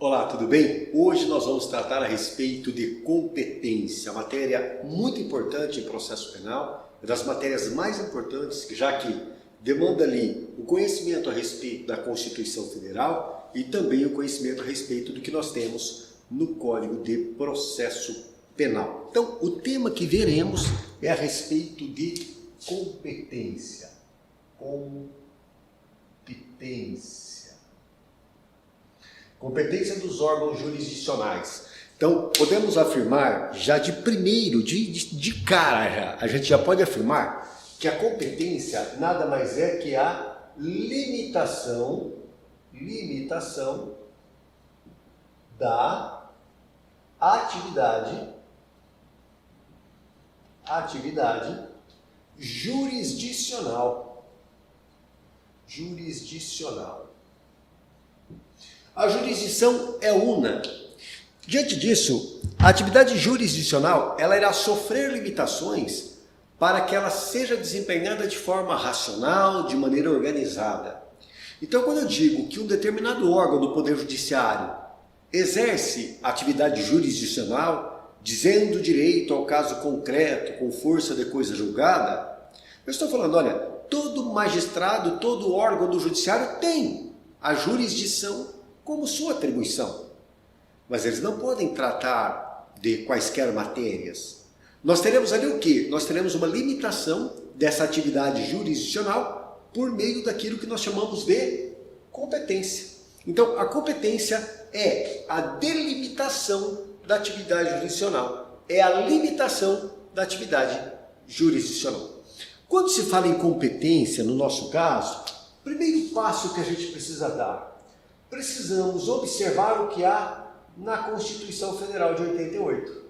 Olá, tudo bem? Hoje nós vamos tratar a respeito de competência, matéria muito importante em processo penal, é das matérias mais importantes, já que demanda ali o conhecimento a respeito da Constituição Federal e também o conhecimento a respeito do que nós temos no Código de Processo Penal. Então, o tema que veremos é a respeito de competência. Competência dos órgãos jurisdicionais. Então, podemos afirmar, já de primeiro, de cara, a gente já pode afirmar que a competência nada mais é que a limitação da atividade jurisdicional. A jurisdição é una. Diante disso, a atividade jurisdicional ela irá sofrer limitações para que ela seja desempenhada de forma racional, de maneira organizada. Então, quando eu digo que um determinado órgão do Poder Judiciário exerce atividade jurisdicional, dizendo direito ao caso concreto, com força de coisa julgada, eu estou falando, olha, todo magistrado, todo órgão do Judiciário tem a jurisdição como sua atribuição, mas eles não podem tratar de quaisquer matérias. Nós teremos ali o quê? Nós teremos uma limitação dessa atividade jurisdicional por meio daquilo que nós chamamos de competência. Então, a competência é a delimitação da atividade jurisdicional, é a limitação da atividade jurisdicional. Quando se fala em competência, no nosso caso, o primeiro passo que a gente precisa dar, precisamos observar o que há na Constituição Federal de 88.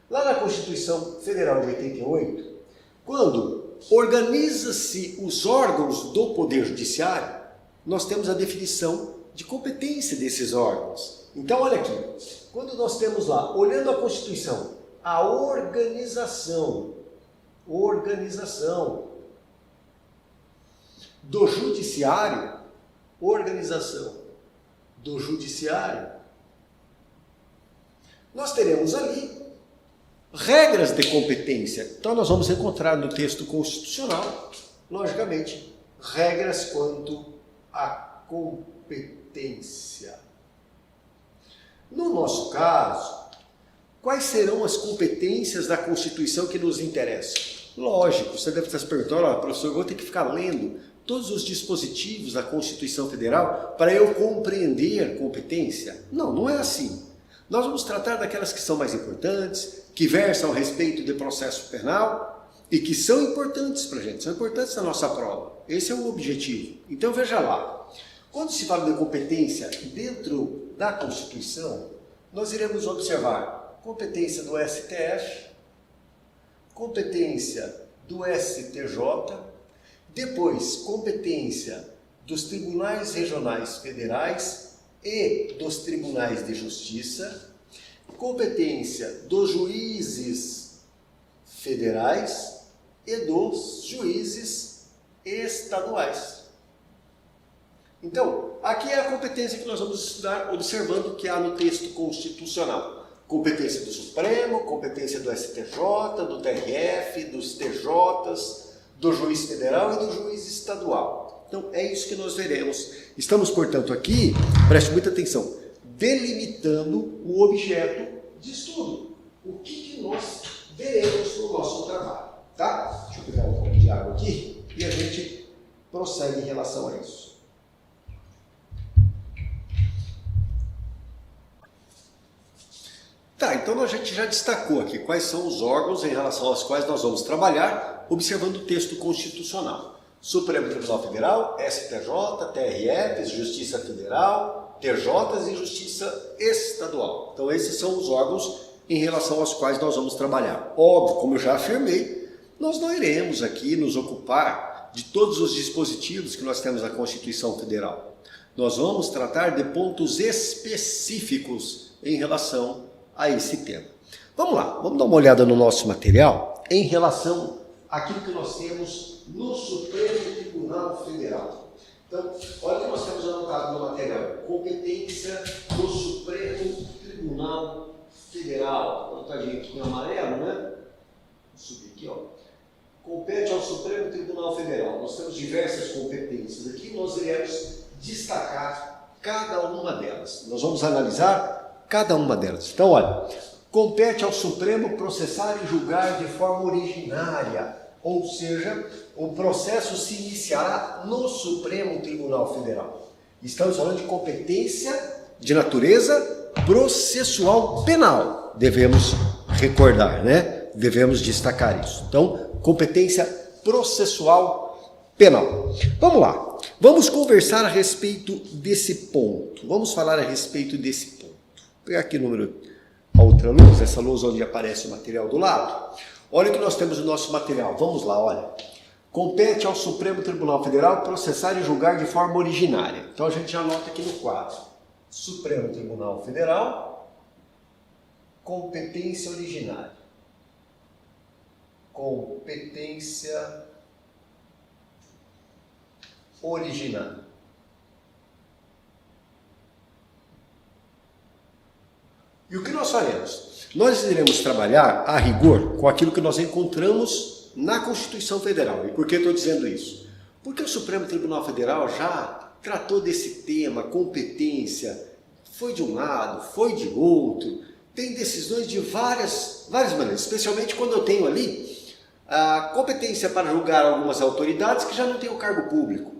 Lá na Constituição Federal de 88, quando organiza-se os órgãos do Poder Judiciário, nós temos a definição de competência desses órgãos. Então, olha aqui, quando nós temos lá, olhando a Constituição, a organização do Judiciário, nós teremos ali regras de competência. Então nós vamos encontrar no texto constitucional, logicamente, regras quanto à competência. No nosso caso, quais serão as competências da Constituição que nos interessam? Lógico, você deve estar se perguntando, olha, professor, eu vou ter que ficar lendo todos os dispositivos da Constituição Federal para eu compreender competência? Não, não é assim. Nós vamos tratar daquelas que são mais importantes, que versam a respeito de processo penal e que são importantes para a gente, são importantes na nossa prova. Esse é o objetivo. Então veja lá, quando se fala de competência dentro da Constituição, nós iremos observar competência do STF, competência do STJ, depois, competência dos tribunais regionais federais e dos tribunais de justiça, competência dos juízes federais e dos juízes estaduais. Então, aqui é a competência que nós vamos estudar, observando o que há no texto constitucional. Competência do Supremo, competência do STJ, do TRF, dos TJs, do juiz federal e do juiz estadual. Então, é isso que nós veremos. Estamos, portanto, aqui, preste muita atenção, delimitando o objeto de estudo. O que nós veremos no nosso trabalho, tá? Deixa eu pegar um pouco de água aqui e a gente prossegue em relação a isso. Tá, então a gente já destacou aqui quais são os órgãos em relação aos quais nós vamos trabalhar, observando o texto constitucional. Supremo Tribunal Federal, STJ, TRF, Justiça Federal, TJs e Justiça Estadual. Então esses são os órgãos em relação aos quais nós vamos trabalhar. Óbvio, como eu já afirmei, nós não iremos aqui nos ocupar de todos os dispositivos que nós temos na Constituição Federal. Nós vamos tratar de pontos específicos em relação a esse tema. Vamos lá, vamos dar uma olhada no nosso material em relação àquilo que nós temos no Supremo Tribunal Federal. Então, olha o que nós temos anotado no material. Competência do Supremo Tribunal Federal. Anotadinho aqui em amarelo, né? Vou subir aqui, ó. Compete ao Supremo Tribunal Federal. Nós temos diversas competências aqui, nós iremos destacar cada uma delas. Nós vamos analisar cada uma delas. Então, olha, compete ao Supremo processar e julgar de forma originária, ou seja, o processo se iniciará no Supremo Tribunal Federal. Estamos falando de competência de natureza processual penal. Devemos recordar, né? Devemos destacar isso. Então, competência processual penal. Vamos lá. Vamos conversar a respeito desse ponto. Vamos falar a respeito desse ponto. Vou pegar aqui o número, a outra luz, essa luz onde aparece o material do lado. Olha o que nós temos no nosso material. Vamos lá, olha. Compete ao Supremo Tribunal Federal processar e julgar de forma originária. Então a gente já anota aqui no quadro. Supremo Tribunal Federal, competência originária. Competência originária. E o que nós faremos? Nós iremos trabalhar, a rigor, com aquilo que nós encontramos na Constituição Federal. E por que estou dizendo isso? Porque o Supremo Tribunal Federal já tratou desse tema, competência, foi de um lado, foi de outro, tem decisões de várias maneiras, especialmente quando eu tenho ali a competência para julgar algumas autoridades que já não têm o cargo público.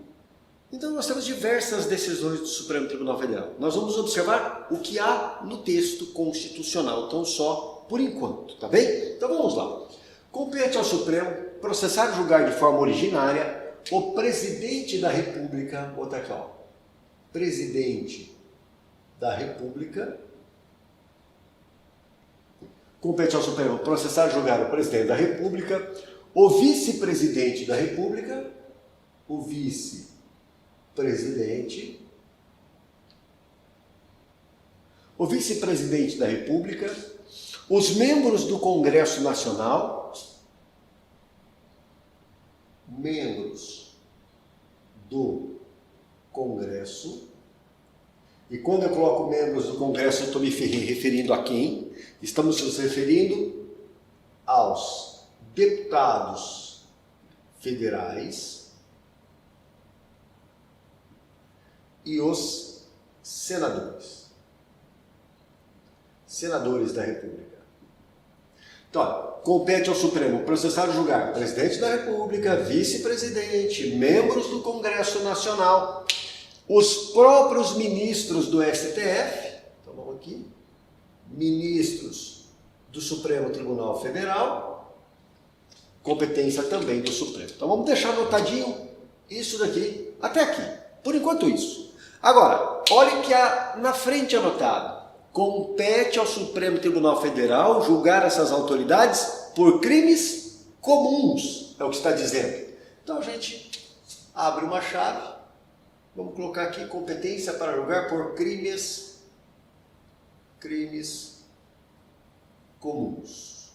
Então nós temos diversas decisões do Supremo Tribunal Federal. Nós vamos observar o que há no texto constitucional, então só por enquanto, tá bem? Então vamos lá. Compete ao Supremo processar e julgar de forma originária o presidente da República, vou botar aqui, ó, presidente da República. Compete ao Supremo processar e julgar o presidente da República, o vice-presidente da República, o vice-presidente, o vice-presidente da República, os membros do Congresso Nacional, membros do Congresso. E quando eu coloco membros do Congresso, eu estou me referindo a quem? Estamos nos referindo aos deputados federais e os senadores. Senadores da República. Então, olha, compete ao Supremo processar e julgar presidente da República, vice-presidente, membros do Congresso Nacional, os próprios ministros do STF, então vamos aqui, ministros do Supremo Tribunal Federal, competência também do Supremo. Então vamos deixar anotadinho isso daqui, até aqui, por enquanto isso. Agora, olhem que há na frente anotado, compete ao Supremo Tribunal Federal julgar essas autoridades por crimes comuns, é o que está dizendo. Então a gente abre uma chave. Vamos colocar aqui competência para julgar por crimes comuns.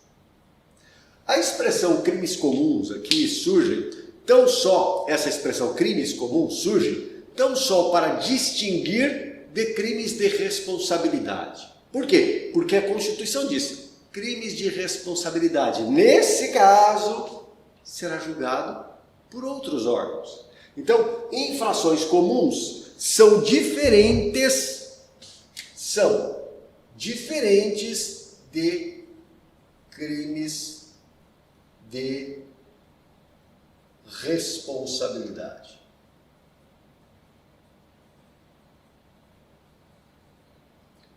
A expressão crimes comuns aqui surge tão só, essa expressão crimes comuns surge tão só para distinguir de crimes de responsabilidade. Por quê? Porque a Constituição diz crimes de responsabilidade. Nesse caso, será julgado por outros órgãos. Então, infrações comuns são diferentes de crimes de responsabilidade.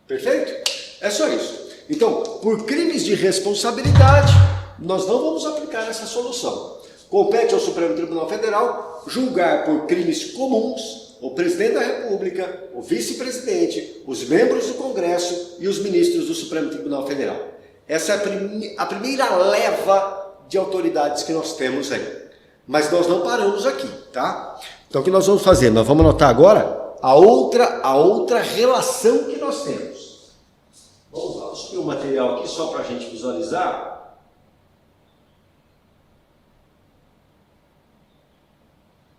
Perfeito? É só isso. Então, por crimes de responsabilidade, nós não vamos aplicar essa solução. Compete ao Supremo Tribunal Federal julgar por crimes comuns o presidente da República, o vice-presidente, os membros do Congresso e os ministros do Supremo Tribunal Federal. Essa é a primeira leva de autoridades que nós temos aí. Mas nós não paramos aqui, tá? Então o que nós vamos fazer? Nós vamos anotar agora a outra relação que nós temos. Vamos lá, vou subir o material aqui só para a gente visualizar.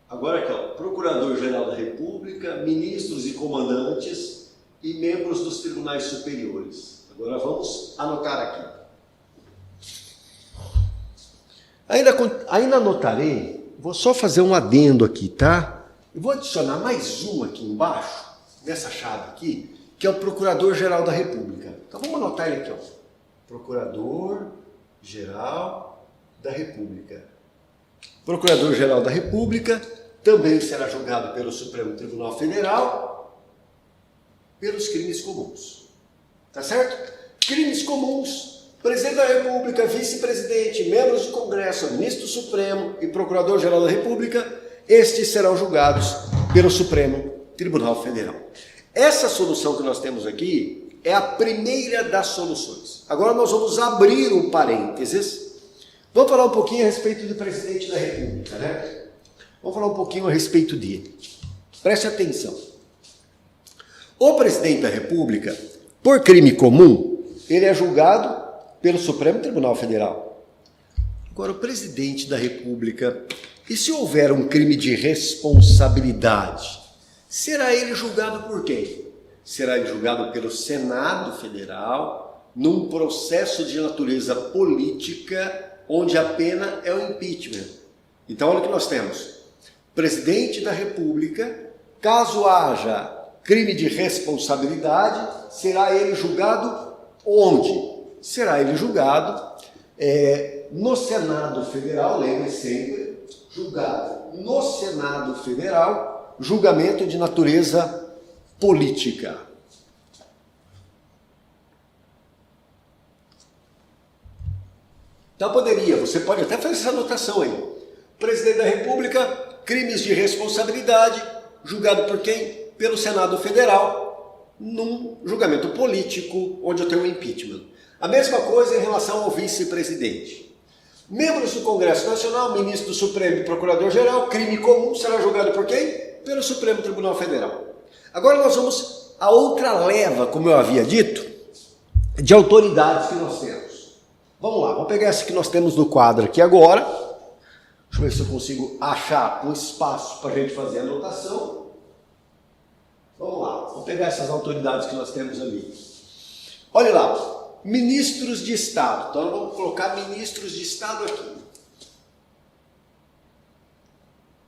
Agora aqui, ó, Procurador-Geral da República, ministros e comandantes e membros dos tribunais superiores. Agora vamos anotar aqui. Ainda anotarei, vou só fazer um adendo aqui, tá? Eu vou adicionar mais um aqui embaixo, nessa chave aqui, que é o Procurador-Geral da República. Então vamos anotar ele aqui, ó. Procurador-Geral da República. Procurador-Geral da República também será julgado pelo Supremo Tribunal Federal pelos crimes comuns. Tá certo? Crimes comuns, Presidente da República, Vice-Presidente, membros do Congresso, Ministro Supremo e Procurador-Geral da República, estes serão julgados pelo Supremo Tribunal Federal. Essa solução que nós temos aqui é a primeira das soluções. Agora nós vamos abrir um parênteses. Vamos falar um pouquinho a respeito do Presidente da República, né? Vamos falar um pouquinho a respeito dele. Preste atenção. O Presidente da República, por crime comum, ele é julgado pelo Supremo Tribunal Federal. Agora, o Presidente da República, e se houver um crime de responsabilidade, será ele julgado por quem? Será ele julgado pelo Senado Federal, num processo de natureza política, onde a pena é o impeachment. Então, olha o que nós temos. Presidente da República, caso haja crime de responsabilidade, será ele julgado onde? Será ele julgado no Senado Federal, lembre sempre, julgado no Senado Federal, julgamento de natureza política. Então você pode até fazer essa anotação aí. Presidente da República, crimes de responsabilidade, julgado por quem? Pelo Senado Federal, num julgamento político, onde eu tenho um impeachment. A mesma coisa em relação ao vice-presidente. Membros do Congresso Nacional, ministro do Supremo e Procurador-Geral, crime comum será julgado por quem? Pelo Supremo Tribunal Federal. Agora nós vamos a outra leva, como eu havia dito, de autoridades que nós temos. Vamos lá, vamos pegar essa que nós temos no quadro aqui agora. Deixa eu ver se eu consigo achar um espaço para a gente fazer a anotação. Vamos lá, vamos pegar essas autoridades que nós temos ali. Olha lá. Ministros de Estado. Então, vamos colocar ministros de Estado aqui.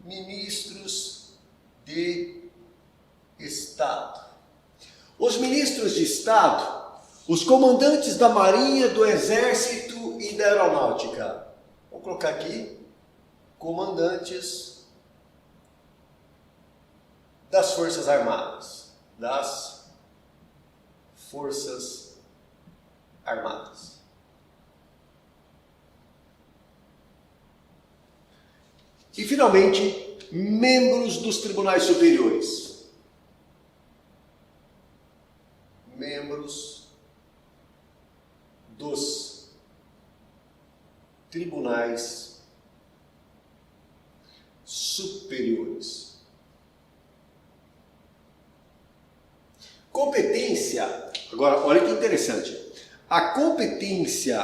Ministros de Estado. Os ministros de Estado, os comandantes da Marinha, do Exército e da Aeronáutica. Vou colocar aqui, comandantes das Forças Armadas. Das Forças Armadas. E, finalmente, membros dos tribunais superiores. Membros dos tribunais superiores. Competência. Agora, olha que interessante. A competência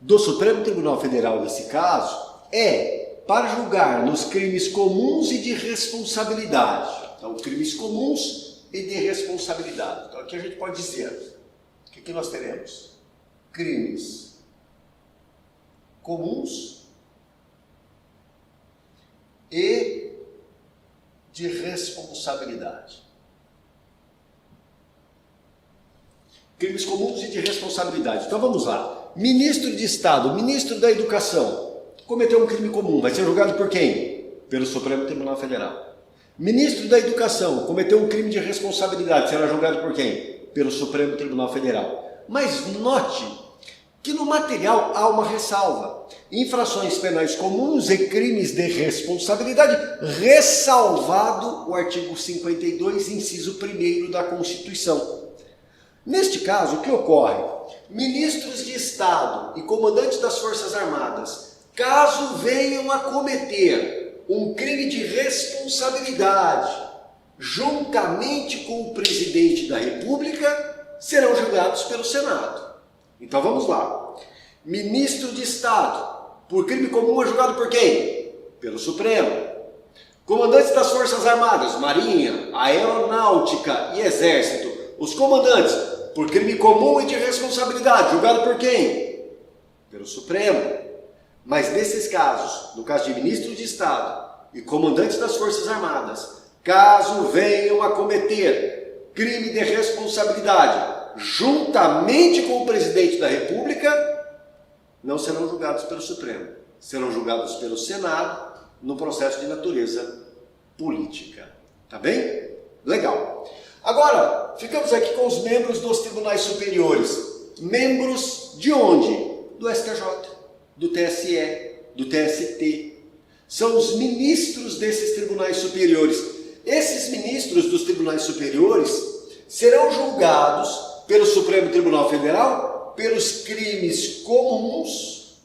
do Supremo Tribunal Federal, nesse caso, é para julgar nos crimes comuns e de responsabilidade. Então, crimes comuns e de responsabilidade. Então, aqui a gente pode dizer, o que nós teremos? Crimes comuns e de responsabilidade. Crimes comuns e de responsabilidade. Então vamos lá. Ministro de Estado, ministro da Educação, cometeu um crime comum, vai ser julgado por quem? Pelo Supremo Tribunal Federal. Ministro da Educação, cometeu um crime de responsabilidade, será julgado por quem? Pelo Supremo Tribunal Federal. Mas note que no material há uma ressalva. Infrações penais comuns e crimes de responsabilidade, ressalvado o artigo 52, inciso 1º da Constituição. Neste caso, o que ocorre? Ministros de Estado e comandantes das Forças Armadas, caso venham a cometer um crime de responsabilidade, juntamente com o Presidente da República, serão julgados pelo Senado. Então vamos lá. Ministro de Estado, por crime comum é julgado por quem? Pelo Supremo. Comandantes das Forças Armadas, Marinha, Aeronáutica e Exército. Os comandantes, por crime comum e de responsabilidade, julgado por quem? Pelo Supremo. Mas nesses casos, no caso de ministros de Estado e comandantes das Forças Armadas, caso venham a cometer crime de responsabilidade juntamente com o presidente da República, não serão julgados pelo Supremo, serão julgados pelo Senado no processo de natureza política. Tá bem? Legal. Agora, ficamos aqui com os membros dos tribunais superiores. Membros de onde? Do STJ, do TSE, do TST. São os ministros desses tribunais superiores. Esses ministros dos tribunais superiores serão julgados pelo Supremo Tribunal Federal pelos crimes comuns,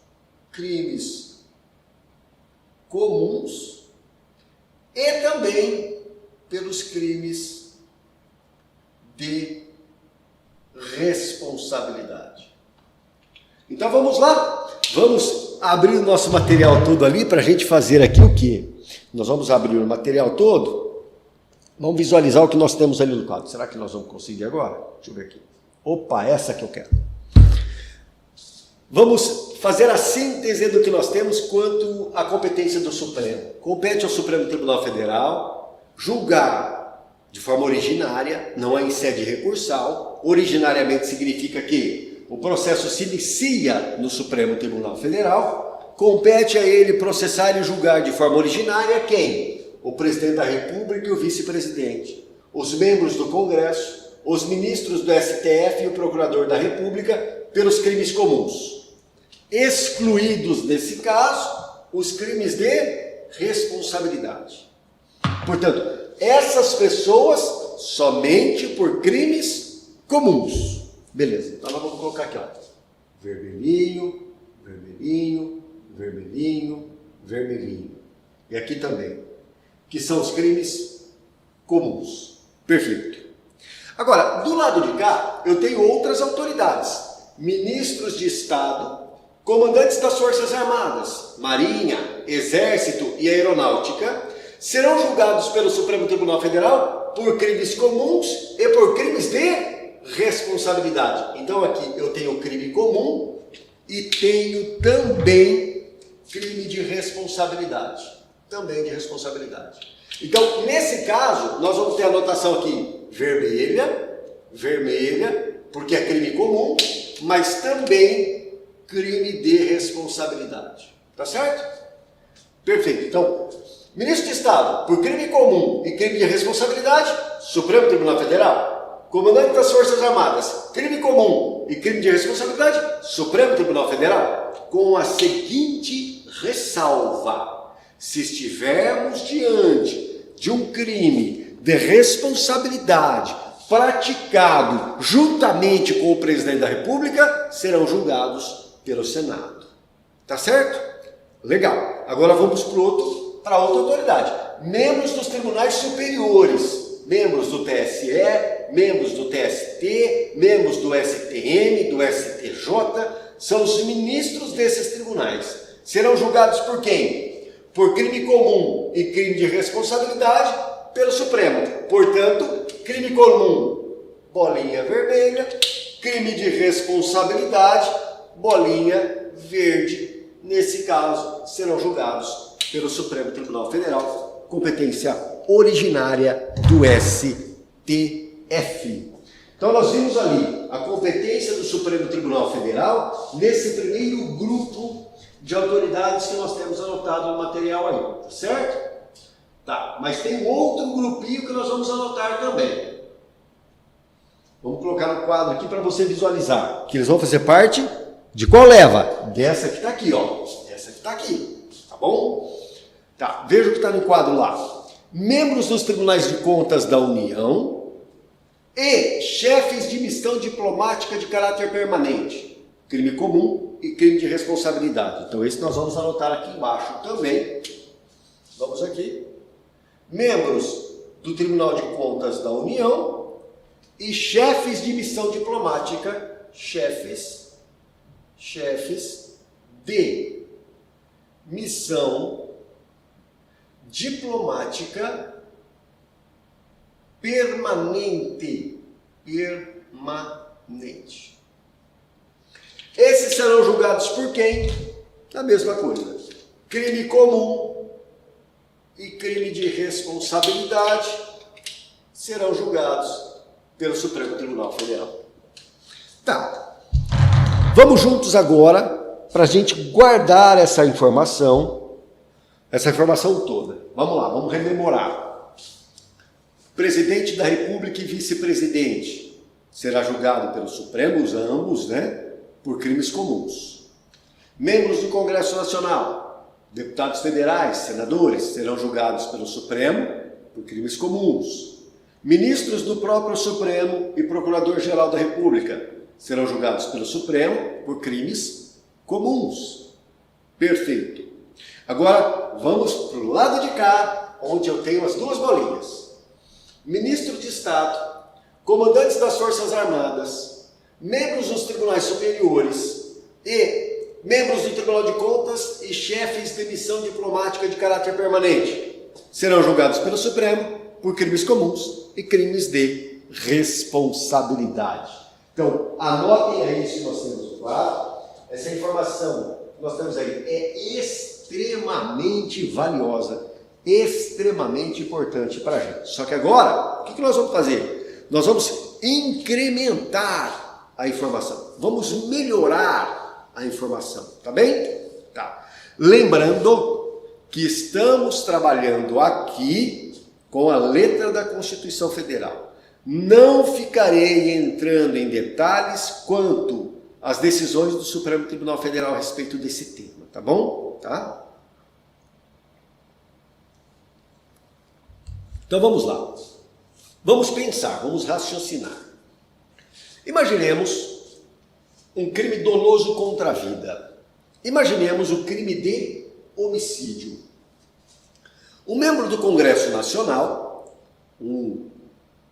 e também pelos crimes de responsabilidade. Então vamos lá? Vamos abrir o nosso material todo ali para a gente fazer aqui o quê? Nós vamos abrir o material todo, vamos visualizar o que nós temos ali no quadro. Será que nós vamos conseguir agora? Deixa eu ver aqui. Opa, essa que eu quero. Vamos fazer a síntese do que nós temos quanto à competência do Supremo. Compete ao Supremo Tribunal Federal julgar de forma originária, não é em sede recursal. Originariamente significa que o processo se inicia no Supremo Tribunal Federal. Compete a ele processar e julgar de forma originária quem? O presidente da República e o vice-presidente, os membros do Congresso, os ministros do STF e o procurador da República pelos crimes comuns. Excluídos, nesse caso, os crimes de responsabilidade. Portanto, essas pessoas somente por crimes comuns. Beleza, então nós vamos colocar aqui, ó. Vermelhinho, vermelhinho, vermelhinho, vermelhinho. E aqui também, que são os crimes comuns. Perfeito. Agora, do lado de cá, eu tenho outras autoridades. Ministros de Estado, comandantes das Forças Armadas, Marinha, Exército e Aeronáutica, serão julgados pelo Supremo Tribunal Federal por crimes comuns e por crimes de responsabilidade. Então aqui eu tenho crime comum e tenho também crime de responsabilidade. Também de responsabilidade. Então, nesse caso, nós vamos ter a anotação aqui vermelha, vermelha, porque é crime comum, mas também crime de responsabilidade. Tá certo? Perfeito. Então, ministro de Estado, por crime comum e crime de responsabilidade, Supremo Tribunal Federal. Comandante das Forças Armadas, crime comum e crime de responsabilidade, Supremo Tribunal Federal. Com a seguinte ressalva: se estivermos diante de um crime de responsabilidade praticado juntamente com o presidente da República, serão julgados pelo Senado. Tá certo? Legal. Agora vamos para outra autoridade. Membros dos tribunais superiores, membros do TSE, membros do TST, membros do STM, do STJ, são os ministros desses tribunais. Serão julgados por quem? Por crime comum e crime de responsabilidade pelo Supremo. Portanto, crime comum, bolinha vermelha, crime de responsabilidade, bolinha verde. Nesse caso, serão julgados pelo Supremo Tribunal Federal, competência originária do STF. Então nós vimos ali a competência do Supremo Tribunal Federal nesse primeiro grupo de autoridades que nós temos anotado no material aí, tá certo? Tá, mas tem outro grupinho que nós vamos anotar também. Vamos colocar no quadro aqui para você visualizar, que eles vão fazer parte de qual leva? Dessa que está aqui, ó. Essa que está aqui, tá bom? Tá, veja o que está no quadro lá. Membros dos Tribunais de Contas da União e chefes de missão diplomática de caráter permanente. Crime comum e crime de responsabilidade. Então esse nós vamos anotar aqui embaixo também. Vamos aqui. Membros do Tribunal de Contas da União e chefes de missão diplomática, chefes de missão diplomática permanente. Permanente. Esses serão julgados por quem? A mesma coisa. Crime comum e crime de responsabilidade serão julgados pelo Supremo Tribunal Federal. Tá. Vamos juntos agora para a gente guardar essa informação toda. Vamos lá, vamos rememorar. Presidente da República e vice-presidente será julgado pelo Supremo, os ambos, por crimes comuns. Membros do Congresso Nacional, deputados federais, senadores, serão julgados pelo Supremo por crimes comuns. Ministros do próprio Supremo e Procurador-Geral da República serão julgados pelo Supremo por crimes comuns. Perfeito. Agora, vamos para o lado de cá, onde eu tenho as duas bolinhas. Ministro de Estado, comandantes das Forças Armadas, membros dos tribunais superiores e membros do Tribunal de Contas e chefes de missão diplomática de caráter permanente serão julgados pelo Supremo por crimes comuns e crimes de responsabilidade. Então, anotem aí isso que nós temos no quadro. Essa informação que nós temos aí é extremamente valiosa, extremamente importante para a gente. Só que agora, o que nós vamos fazer? Nós vamos incrementar a informação. Vamos melhorar a informação, tá bem? Tá. Lembrando que estamos trabalhando aqui com a letra da Constituição Federal. Não ficarei entrando em detalhes quanto às decisões do Supremo Tribunal Federal a respeito desse tema, tá bom? Tá? Então vamos lá. Vamos pensar, vamos raciocinar. Imaginemos um crime doloso contra a vida. Imaginemos o crime de homicídio. Um membro do Congresso Nacional, um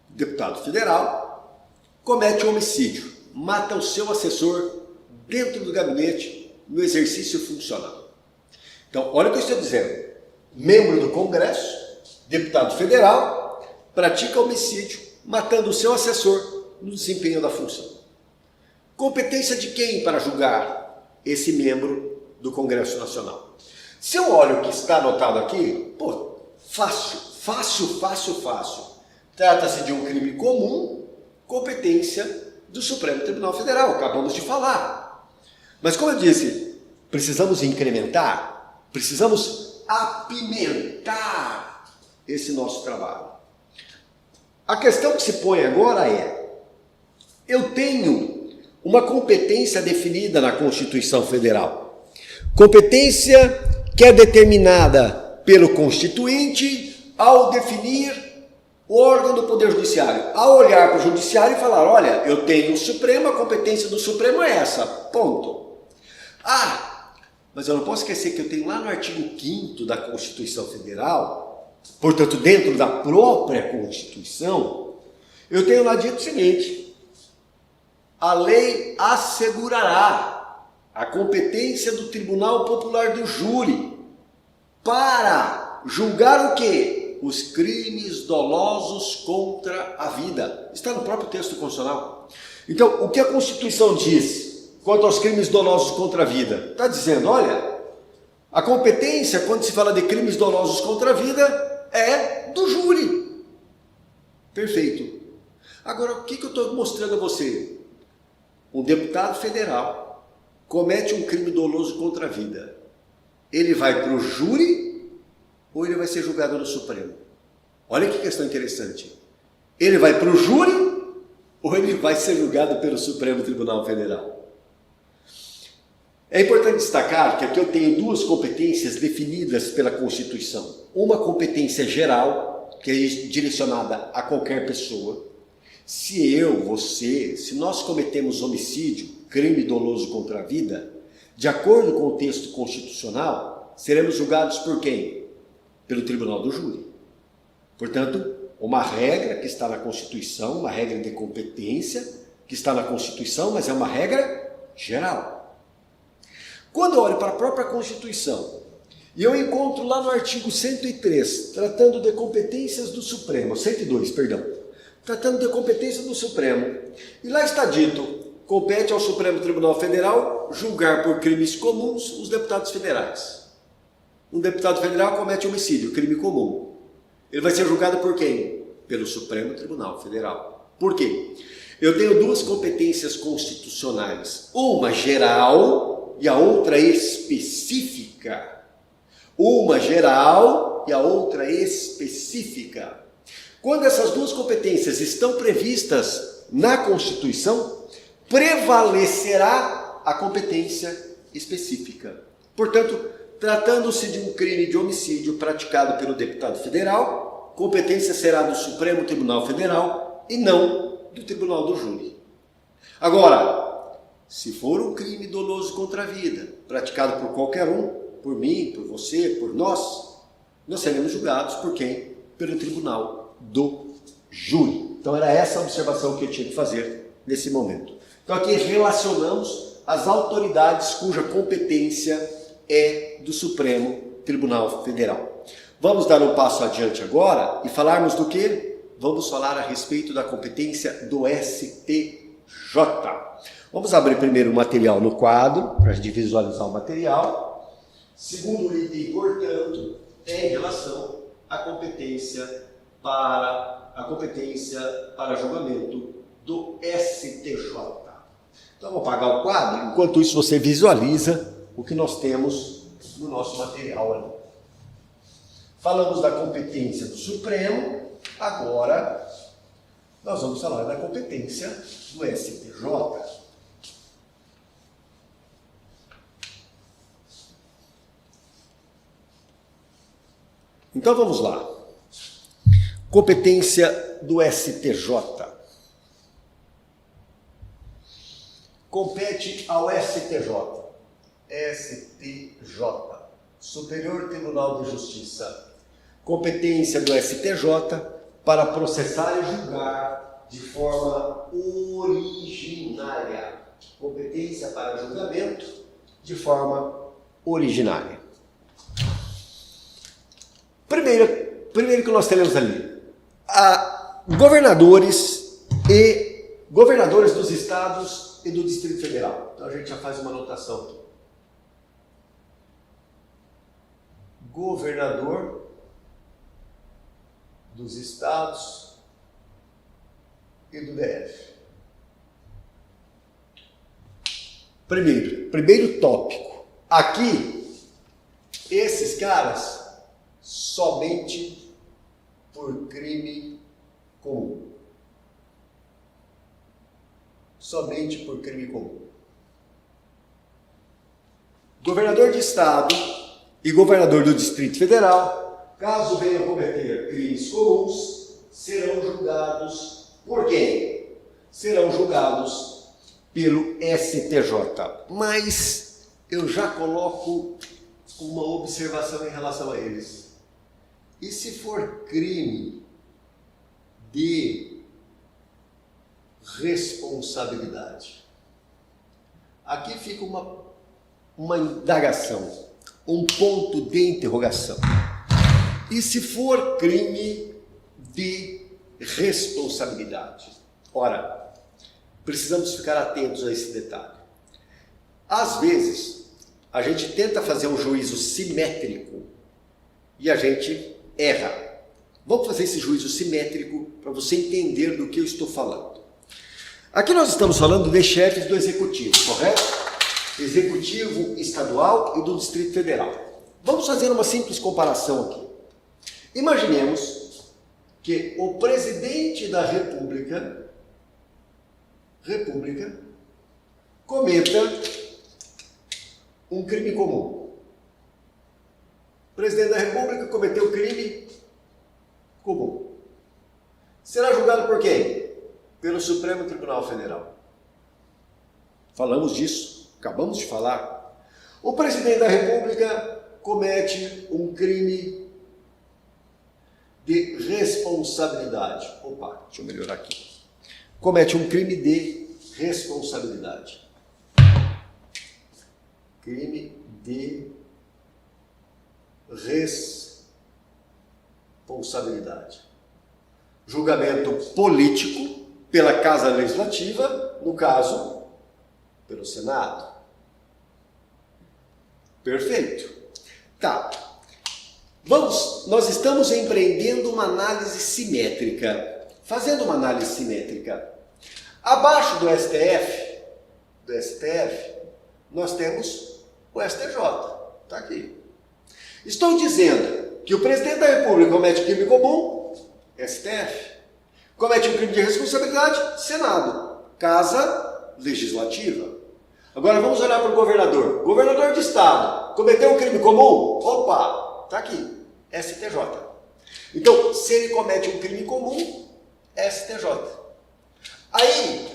deputado federal, comete um homicídio, mata o seu assessor dentro do gabinete no exercício funcional. Então, olha o que eu estou dizendo. Membro do Congresso, deputado federal, pratica homicídio, matando o seu assessor no desempenho da função. Competência de quem para julgar esse membro do Congresso Nacional? Se eu olho o que está anotado aqui, fácil. Trata-se de um crime comum, competência do Supremo Tribunal Federal, acabamos de falar. Mas como eu disse, precisamos incrementar, precisamos apimentar esse nosso trabalho. A questão que se põe agora é, eu tenho uma competência definida na Constituição Federal. Competência que é determinada pelo Constituinte ao definir o órgão do Poder Judiciário, ao olhar para o Judiciário e falar, olha, eu tenho o Supremo, a competência do Supremo é essa, ponto. Mas eu não posso esquecer que eu tenho lá no artigo 5º da Constituição Federal, portanto, dentro da própria Constituição, eu tenho lá dito o seguinte, a lei assegurará a competência do Tribunal Popular do Júri para julgar o quê? Os crimes dolosos contra a vida. Está no próprio texto constitucional. Então, o que a Constituição diz quanto aos crimes dolosos contra a vida? Está dizendo, olha, a competência, quando se fala de crimes dolosos contra a vida, é do júri. Perfeito. Agora, o que eu estou mostrando a você? Um deputado federal comete um crime doloso contra a vida. Ele vai para o júri ou ele vai ser julgado no Supremo? Olha que questão interessante. Ele vai para o júri ou ele vai ser julgado pelo Supremo Tribunal Federal? É importante destacar que aqui eu tenho duas competências definidas pela Constituição. Uma competência geral, que é direcionada a qualquer pessoa. Se eu, você, se nós cometemos homicídio, crime doloso contra a vida, de acordo com o texto constitucional, seremos julgados por quem? Pelo Tribunal do Júri. Portanto, uma regra que está na Constituição, uma regra de competência que está na Constituição, mas é uma regra geral. Quando eu olho para a própria Constituição E eu encontro lá no artigo 103, tratando de competências do Supremo, 102, perdão, tratando de competência do Supremo. E lá está dito, compete ao Supremo Tribunal Federal julgar por crimes comuns os deputados federais. Um deputado federal comete homicídio, crime comum. Ele vai ser julgado por quem? Pelo Supremo Tribunal Federal. Por quê? Eu tenho duas competências constitucionais, uma geral e a outra específica. Uma geral e a outra específica. Quando essas duas competências estão previstas na Constituição, prevalecerá a competência específica. Portanto, tratando-se de um crime de homicídio praticado pelo deputado federal, competência será do Supremo Tribunal Federal e não do Tribunal do Júri. Agora, se for um crime doloso contra a vida, praticado por qualquer um, por mim, por você, por nós seremos julgados por quem? Pelo Tribunal do Júri. Então era essa a observação que eu tinha que fazer nesse momento. Então aqui relacionamos as autoridades cuja competência é do Supremo Tribunal Federal. Vamos dar um passo adiante agora e falarmos do quê? Vamos falar a respeito da competência do STJ. Vamos abrir primeiro o material no quadro, para a gente visualizar o material. Segundo item, portanto, é em relação à competência para julgamento do STJ. Então, vou apagar o quadro, enquanto isso você visualiza o que nós temos no nosso material ali. Falamos da competência do Supremo, agora nós vamos falar da competência do STJ. Então vamos lá. Competência do STJ. Compete ao STJ. STJ. Superior Tribunal de Justiça. Competência do STJ para processar e julgar de forma originária. Competência para julgamento de forma originária. Primeiro que nós temos ali, governadores dos estados e do Distrito Federal. Então a gente já faz uma anotação aqui. Governador dos estados e do DF. Primeiro tópico. Aqui, esses caras somente por crime comum. Somente por crime comum. Governador de estado e governador do Distrito Federal, caso venham cometer crimes comuns, serão julgados por quem? Serão julgados pelo STJ. Mas eu já coloco uma observação em relação a eles. E se for crime de responsabilidade? Aqui fica uma indagação, um ponto de interrogação. E se for crime de responsabilidade? Ora, precisamos ficar atentos a esse detalhe. Às vezes, a gente tenta fazer um juízo simétrico e a gente erra. Vamos fazer esse juízo simétrico para você entender do que eu estou falando. Aqui nós estamos falando de chefes do Executivo, correto? Executivo estadual e do Distrito Federal. Vamos fazer uma simples comparação aqui. Imaginemos que o presidente da República cometa um crime comum. O presidente da República cometeu crime comum. Será julgado por quem? Pelo Supremo Tribunal Federal. Falamos disso, acabamos de falar. O presidente da República comete um crime de responsabilidade. Opa, deixa eu melhorar aqui. Comete um crime de responsabilidade. Crime de responsabilidade. Julgamento político pela Casa Legislativa, no caso, pelo Senado. Perfeito. Tá. Nós estamos empreendendo uma análise simétrica. Fazendo uma análise simétrica. Abaixo do STF, nós temos o STJ. Está aqui. Estou dizendo que o presidente da República comete crime comum, STF. Comete um crime de responsabilidade, Senado. Casa Legislativa. Agora vamos olhar para o governador. Governador de Estado. Cometeu um crime comum? Opa, está aqui. STJ. Então, se ele comete um crime comum, STJ. Aí,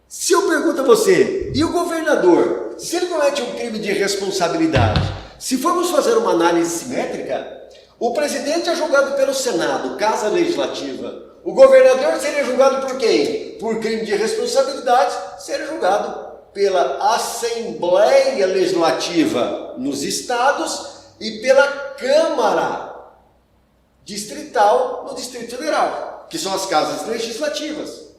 se eu pergunto a você, e o governador, se ele comete um crime de responsabilidade, se formos fazer uma análise simétrica, o presidente é julgado pelo Senado, Casa Legislativa. O governador seria julgado por quem? Por crime de responsabilidade, seria julgado pela Assembleia Legislativa nos estados e pela Câmara Distrital no Distrito Federal, que são as casas legislativas.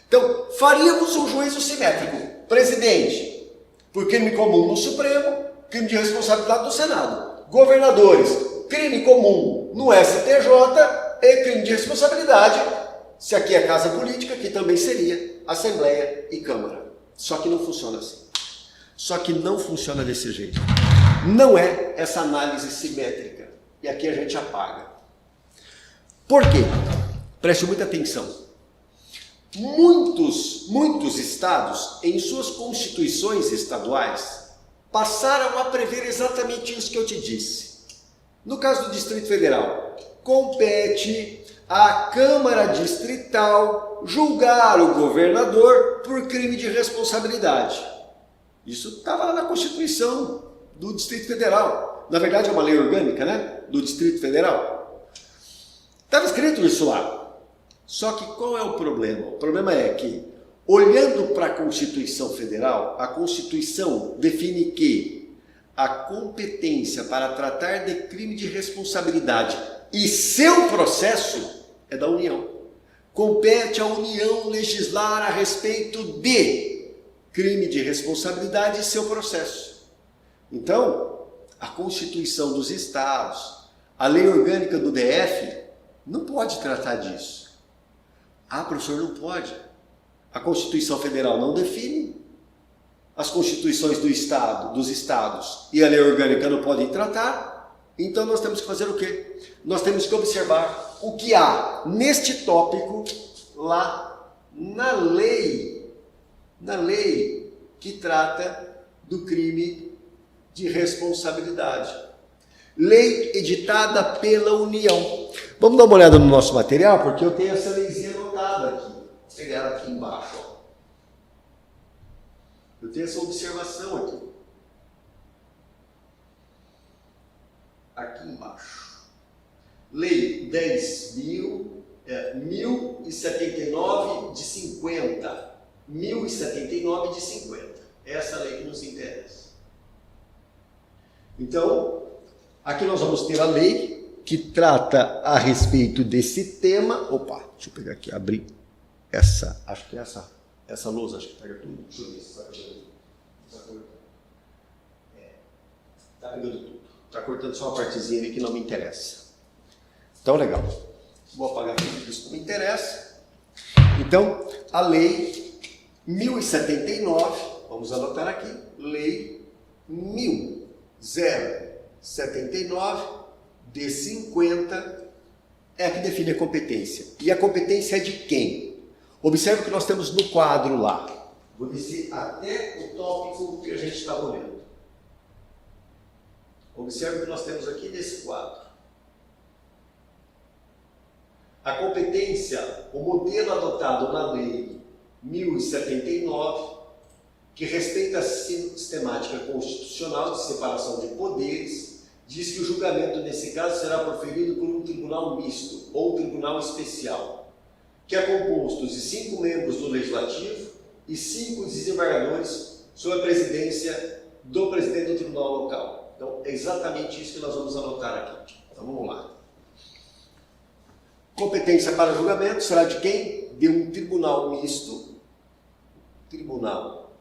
Então, faríamos um juízo simétrico. Presidente, por crime comum no Supremo, crime de responsabilidade do Senado. Governadores, crime comum no STJ e crime de responsabilidade, se aqui é casa política, que também seria Assembleia e Câmara. Só que não funciona assim. Só que não funciona desse jeito. Não é essa análise simétrica. E aqui a gente apaga. Por quê? Preste muita atenção. Muitos estados, em suas constituições estaduais, passaram a prever exatamente isso que eu te disse. No caso do Distrito Federal, compete à Câmara Distrital julgar o governador por crime de responsabilidade. Isso estava lá na Constituição do Distrito Federal. Na verdade é uma lei orgânica, né? Do Distrito Federal. Estava escrito isso lá. Só que qual é o problema? O problema é que, olhando para a Constituição Federal, a Constituição define que a competência para tratar de crime de responsabilidade e seu processo é da União. Compete à União legislar a respeito de crime de responsabilidade e seu processo. Então, a Constituição dos Estados, a lei orgânica do DF, não pode tratar disso. Ah, professor, não pode. A Constituição Federal não define. As constituições dos estados e a lei orgânica não podem tratar. Então nós temos que fazer o quê? Nós temos que observar o que há neste tópico lá na lei que trata do crime de responsabilidade. Lei editada pela União. Vamos dar uma olhada no nosso material, porque eu tenho essa leizinha anotada aqui. Vou pegar ela aqui embaixo. Ó. Eu tenho essa observação aqui. Aqui embaixo. Lei 10.079 de 50. 1079 de 50. Essa lei que nos interessa. Então, aqui nós vamos ter a lei que trata a respeito desse tema. Opa, deixa eu pegar aqui, abrir essa, acho que é essa lousa, acho que pega tudo. Deixa eu ver se está pegando. Está pegando tudo. Está cortando só uma partezinha ali que não me interessa. Então, legal. Vou apagar tudo isso que me interessa. Então, a lei 1079, vamos anotar aqui, lei 1079 de 50 é a que define a competência. E a competência é de quem? Observe o que nós temos no quadro lá. Vou descer até o tópico que a gente está olhando. Observe o que nós temos aqui nesse quadro. A competência, o modelo adotado na lei 1079, que respeita a sistemática constitucional de separação de poderes, diz que o julgamento nesse caso será proferido por um tribunal misto ou tribunal especial, que é composto de 5 membros do Legislativo e 5 desembargadores sob a presidência do presidente do tribunal local. Então, é exatamente isso que nós vamos anotar aqui. Então, vamos lá. Competência para julgamento será de quem? De um tribunal misto. Tribunal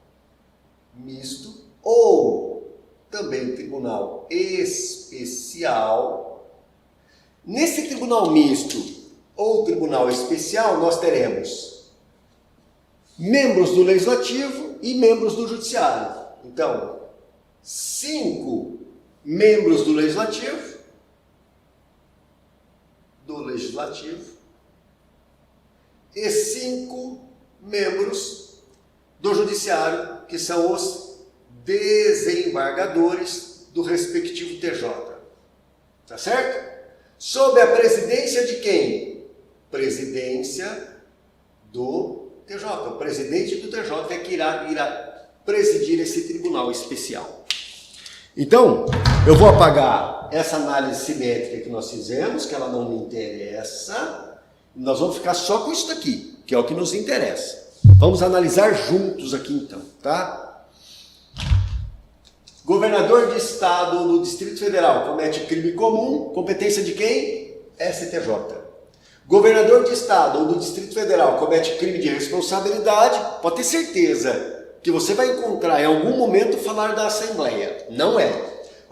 misto. Ou também tribunal especial. Nesse tribunal misto ou tribunal especial, nós teremos membros do Legislativo e membros do Judiciário. Então, 5 membros do Legislativo, e 5 membros do Judiciário, que são os desembargadores do respectivo TJ. Tá certo? Sob a presidência de quem? Presidência do TJ. O presidente do TJ é que irá presidir esse tribunal especial. Então, eu vou apagar essa análise simétrica que nós fizemos, que ela não me interessa. Nós vamos ficar só com isso daqui, que é o que nos interessa. Vamos analisar juntos aqui então, tá? Governador de Estado do Distrito Federal comete crime comum, competência de quem? STJ. Governador de Estado ou do Distrito Federal comete crime de responsabilidade, pode ter certeza que você vai encontrar em algum momento falar da Assembleia. Não é.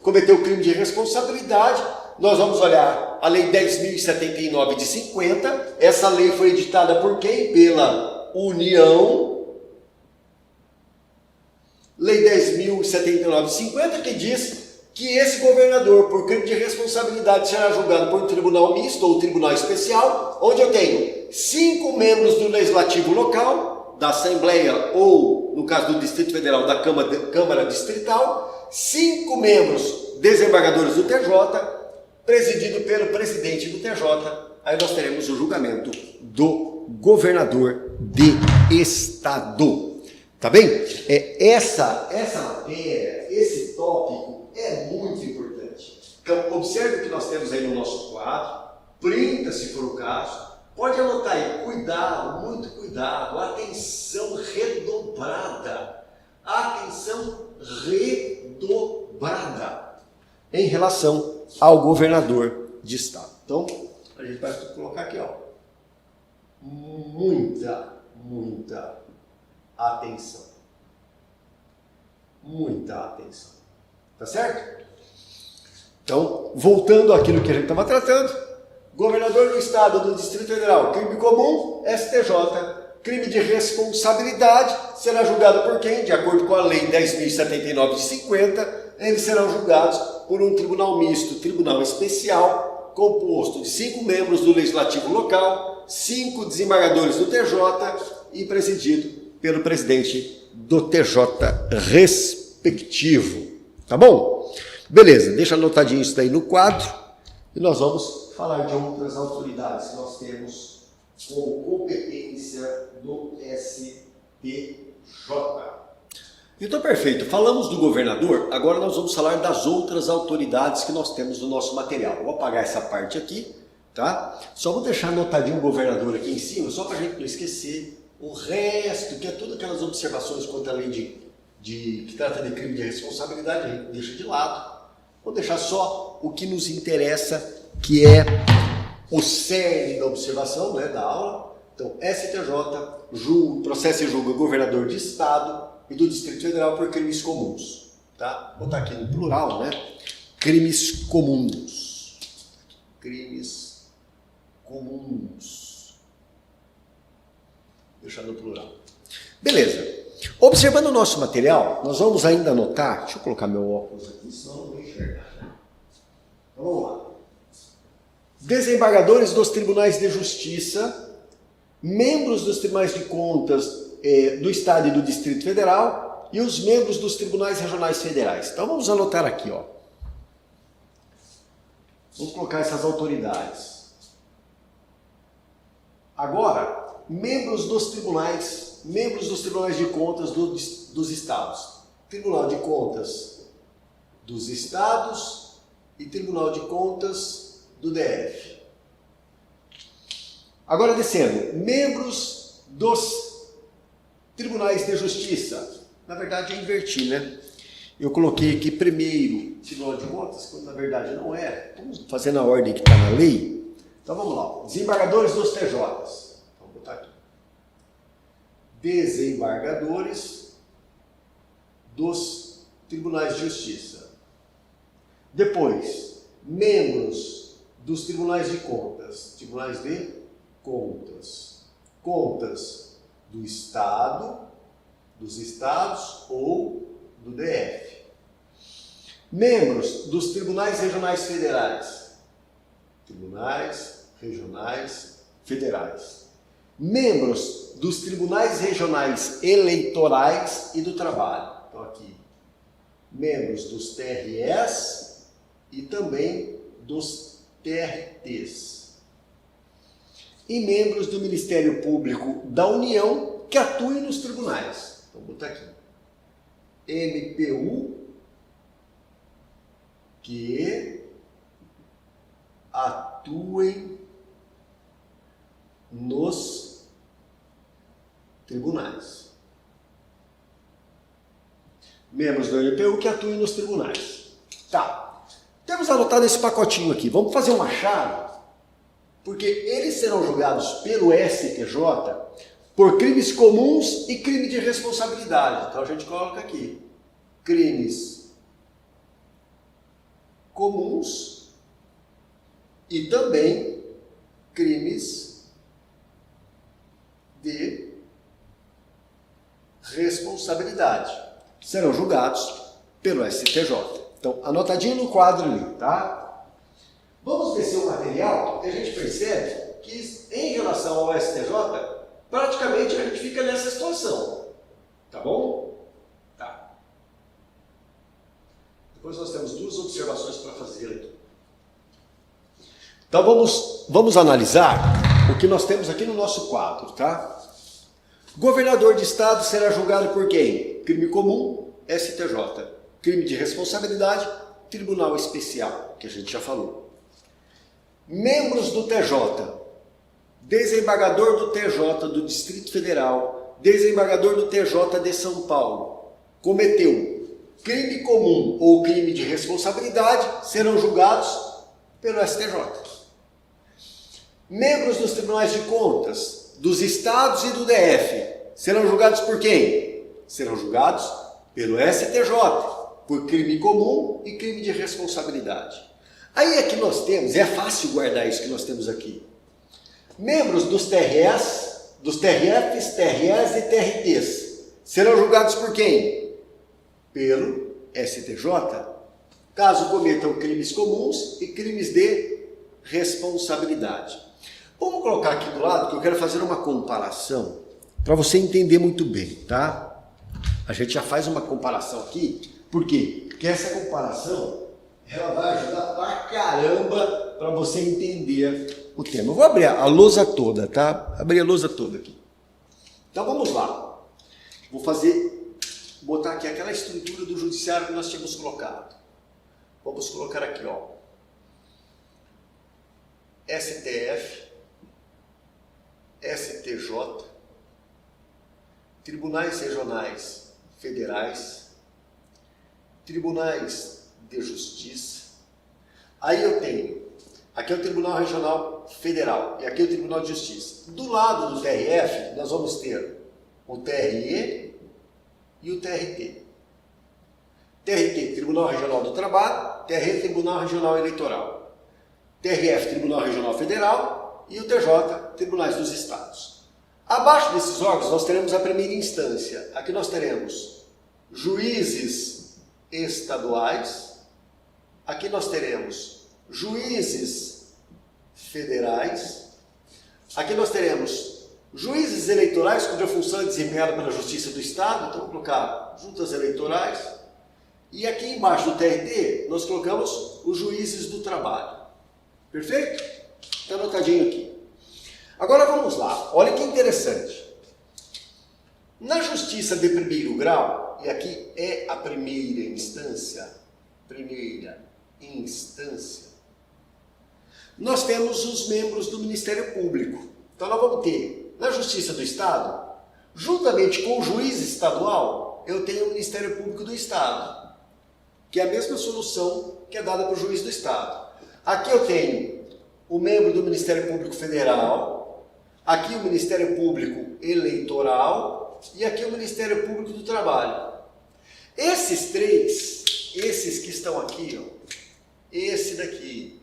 Cometeu crime de responsabilidade, nós vamos olhar a Lei 10.079 de 50. Essa lei foi editada por quem? Pela União. Lei 10.079 de 50, que diz que esse governador, por crime de responsabilidade, será julgado por um tribunal misto ou tribunal especial, onde eu tenho 5 membros do Legislativo local, da Assembleia ou, no caso do Distrito Federal, da Câmara Distrital, 5 membros desembargadores do TJ, presidido pelo presidente do TJ. Aí nós teremos o julgamento do governador de Estado. Tá bem? Essa matéria, esse tópico é muito importante. Então, observe o que nós temos aí no nosso quadro, printa se for o caso. Pode anotar aí, cuidado, muito cuidado, atenção redobrada. Atenção redobrada em relação ao governador de Estado. Então, a gente vai colocar aqui, ó, muita atenção. Muita atenção. Tá certo? Então, voltando àquilo que a gente estava tratando, governador do Estado do Distrito Federal, crime comum, STJ. Crime de responsabilidade será julgado por quem? De acordo com a Lei 10.079 de 50, eles serão julgados por um tribunal misto, tribunal especial, composto de 5 membros do Legislativo local, 5 desembargadores do TJ e presidido pelo presidente do TJ respectivo. Tá bom? Beleza, deixa anotadinho isso daí no quadro e nós vamos falar de outras autoridades que nós temos com competência do STJ. Então, perfeito. Falamos do governador, agora nós vamos falar das outras autoridades que nós temos no nosso material. Vou apagar essa parte aqui, tá? Só vou deixar anotadinho o governador aqui em cima, só para a gente não esquecer. O resto, que é todas aquelas observações quanto à lei que trata de crime de responsabilidade, a gente deixa de lado. Vou deixar só o que nos interessa, que é o cerne da observação, né, da aula. Então, STJ processa e julga governador de Estado e do Distrito Federal por crimes comuns. Tá? Vou botar aqui no plural, né? Crimes comuns. Crimes comuns. Deixar no plural. Beleza. Observando o nosso material, nós vamos ainda anotar. Deixa eu colocar meu óculos aqui, senão eu não vou enxergar. Então, vamos lá. Desembargadores dos tribunais de justiça, membros dos tribunais de contas do Estado e do Distrito Federal e os membros dos tribunais regionais federais. Então vamos anotar aqui, ó. Vamos colocar essas autoridades. Agora, membros dos tribunais de contas dos estados. Tribunal de Contas dos Estados e Tribunal de Contas do DF. Agora descendo, membros dos tribunais de justiça. Na verdade, eu inverti, né? Eu coloquei aqui primeiro Tribunal de Contas, quando na verdade não é. Vamos fazer na ordem que está na lei. Então vamos lá. Desembargadores dos TJs. Vamos botar aqui. Desembargadores dos Tribunais de Justiça. Depois, membros dos Tribunais de Contas. Tribunais de Contas. Contas do Estado, dos Estados ou do DF. Membros dos Tribunais Regionais Federais. Tribunais Regionais Federais. Membros dos Tribunais Regionais Eleitorais e do Trabalho. Então aqui, membros dos TREs e também dos TRTs. E membros do Ministério Público da União que atuem nos tribunais. Então vou botar aqui. MPU que atuem nos tribunais. Membros do MPU que atuem nos tribunais. Tá. Temos anotado esse pacotinho aqui. Vamos fazer uma chave, porque eles serão julgados pelo STJ por crimes comuns e crime de responsabilidade. Então a gente coloca aqui. Crimes comuns e também crimes de responsabilidade. Serão julgados pelo STJ. Então, anotadinho no quadro ali, tá? Vamos descer o material e a gente percebe que, em relação ao STJ, praticamente a gente fica nessa situação. Tá bom? Tá. Depois nós temos duas observações para fazer aqui. Então vamos analisar o que nós temos aqui no nosso quadro, tá? Governador de Estado será julgado por quem? Crime comum, STJ. Crime de responsabilidade, Tribunal Especial, que a gente já falou. Membros do TJ. Desembargador do TJ do Distrito Federal, desembargador do TJ de São Paulo, cometeu crime comum ou crime de responsabilidade, serão julgados pelo STJ. Membros dos Tribunais de Contas, dos Estados e do DF, serão julgados por quem? Serão julgados pelo STJ, por crime comum e crime de responsabilidade. Aí aqui nós temos, é fácil guardar isso que nós temos aqui. Membros dos TREs, dos TRFs, TREs e TRTs serão julgados por quem? Pelo STJ, caso cometam crimes comuns e crimes de responsabilidade. Vamos colocar aqui do lado que eu quero fazer uma comparação para você entender muito bem, tá? A gente já faz uma comparação aqui, por quê? Porque essa comparação ela vai ajudar pra caramba para você entender o tema. Eu vou abrir a lousa toda, tá? Abrir a lousa toda aqui. Então vamos lá. Vou botar aqui aquela estrutura do judiciário que nós tínhamos colocado. Vamos colocar aqui, ó. STF, STJ, Tribunais Regionais Federais, Tribunais de Justiça. Aí eu tenho, aqui é o Tribunal Regional Federal e aqui é o Tribunal de Justiça. Do lado do TRF, nós vamos ter o TRE e o TRT. TRT, Tribunal Regional do Trabalho, TRE, Tribunal Regional Eleitoral. TRF, Tribunal Regional Federal e o TJ, Tribunais dos Estados. Abaixo desses órgãos nós teremos a primeira instância. Aqui nós teremos juízes estaduais, aqui nós teremos juízes federais, aqui nós teremos juízes eleitorais cuja função é desempenhada pela Justiça do Estado, então vou colocar juntas eleitorais, e aqui embaixo do TRT nós colocamos os juízes do trabalho. Perfeito? Está anotadinho aqui. Agora vamos lá, olha que interessante. Na Justiça de primeiro grau, e aqui é a primeira instância, nós temos os membros do Ministério Público. Então nós vamos ter, na Justiça do Estado, juntamente com o juiz estadual, eu tenho o Ministério Público do Estado. que é a mesma solução que é dada para o juiz do Estado. Aqui eu tenho o membro do Ministério Público Federal, aqui o Ministério Público Eleitoral e aqui o Ministério Público do Trabalho. Esses três, esses que estão aqui, ó, esse daqui,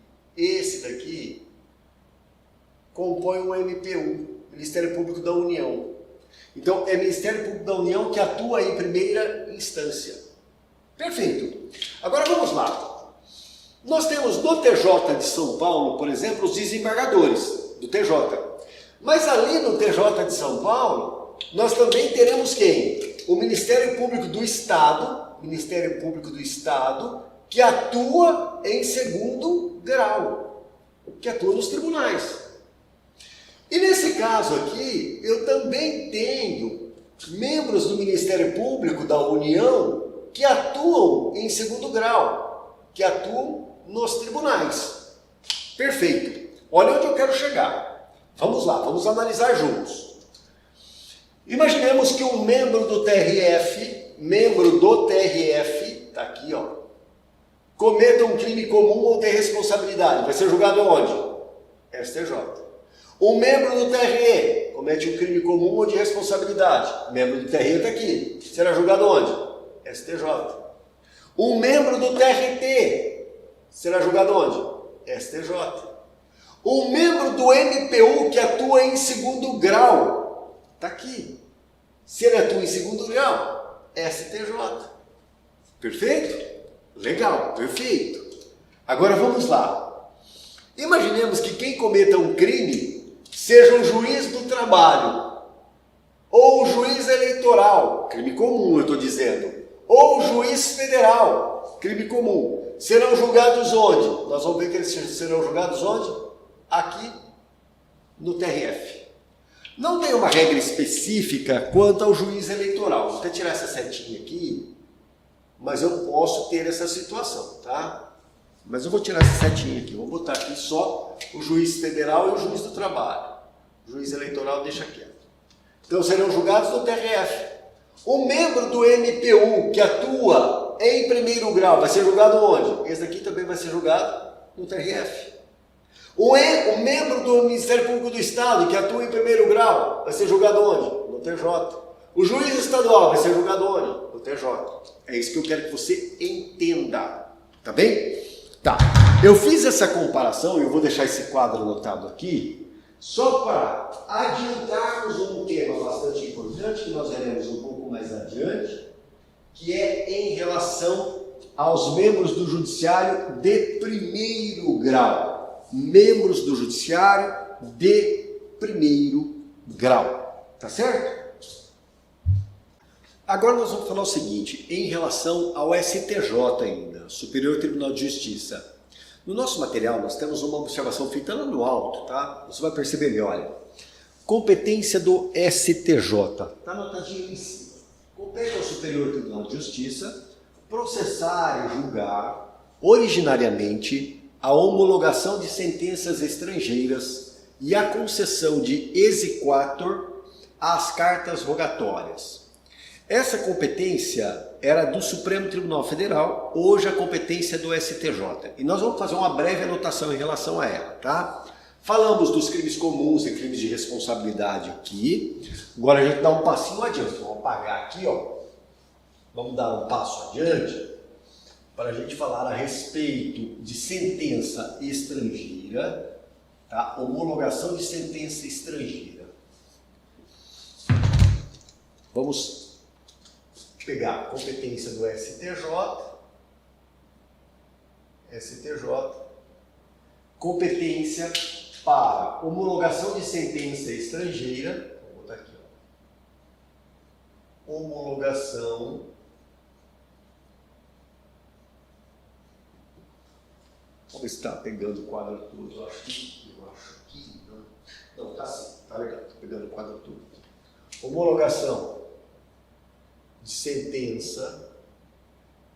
compõem o MPU, Ministério Público da União. Então, é o Ministério Público da União que atua em primeira instância. Perfeito. Agora vamos lá. Nós temos no TJ de São Paulo, por exemplo, os desembargadores do TJ. Mas ali no TJ de São Paulo, nós também teremos quem? O Ministério Público do Estado, que atua em segundo grau, que atua nos tribunais. E nesse caso aqui, eu também tenho membros do Ministério Público da União que atuam em segundo grau, que atuam nos tribunais. Perfeito. Olha onde eu quero chegar. Vamos lá, vamos analisar juntos. Imaginemos que um membro do TRF, tá aqui, ó, cometa um crime comum ou tem responsabilidade. Vai ser julgado onde? STJ. Um membro do TRE comete um crime comum ou de responsabilidade. O membro do TRE está aqui. Será julgado onde? STJ. Um membro do TRT será julgado onde? STJ. Um membro do MPU que atua em segundo grau está aqui. Se ele atua em segundo grau, STJ. Perfeito? Legal, perfeito. Agora vamos lá. Imaginemos que quem cometa um crime seja o juiz do trabalho, ou o juiz eleitoral, crime comum eu estou dizendo, ou o juiz federal, crime comum. Serão julgados onde? Nós vamos ver que eles serão julgados onde? Aqui no TRF. Não tem uma regra específica quanto ao juiz eleitoral. Vou até tirar essa setinha aqui, mas eu posso ter essa situação, tá? Mas eu vou tirar essa setinha aqui, vou botar aqui só o juiz federal e o juiz do trabalho. O juiz eleitoral deixa quieto. Então serão julgados no TRF. O membro do MPU que atua em primeiro grau vai ser julgado onde? Esse daqui também vai ser julgado no TRF. O membro do Ministério Público do Estado que atua em primeiro grau vai ser julgado onde? No TJ. O juiz estadual vai ser julgado onde? No TJ. É isso que eu quero que você entenda. Tá bem? Tá, eu fiz essa comparação e eu vou deixar esse quadro anotado aqui, só para adiantarmos um tema bastante importante, que nós veremos um pouco mais adiante, que é em relação aos membros do Judiciário de primeiro grau. Membros do Judiciário de primeiro grau. Tá certo? Agora nós vamos falar o seguinte, em relação ao STJ ainda, Superior Tribunal de Justiça. No nosso material nós temos uma observação feita lá no alto, tá? Você vai perceber ali, olha. Competência do STJ. Está anotadinho em cima. Compete ao Superior Tribunal de Justiça processar e julgar, originariamente, a homologação de sentenças estrangeiras e a concessão de exequatur às cartas rogatórias. Essa competência era do Supremo Tribunal Federal, hoje a competência é do STJ. E nós vamos fazer uma breve anotação em relação a ela, tá? Falamos dos crimes comuns e crimes de responsabilidade aqui. Agora a gente dá um passinho adiante. Vamos apagar aqui, ó. Vamos dar um passo adiante para a gente falar a respeito de sentença estrangeira, tá? Homologação de sentença estrangeira. Vamos pegar a competência do STJ, competência para homologação de sentença estrangeira, vou botar aqui, ó, homologação vamos ver se está pegando o quadro todo, eu acho que não, está sim, tá legal, estou pegando o quadro todo. Homologação de sentença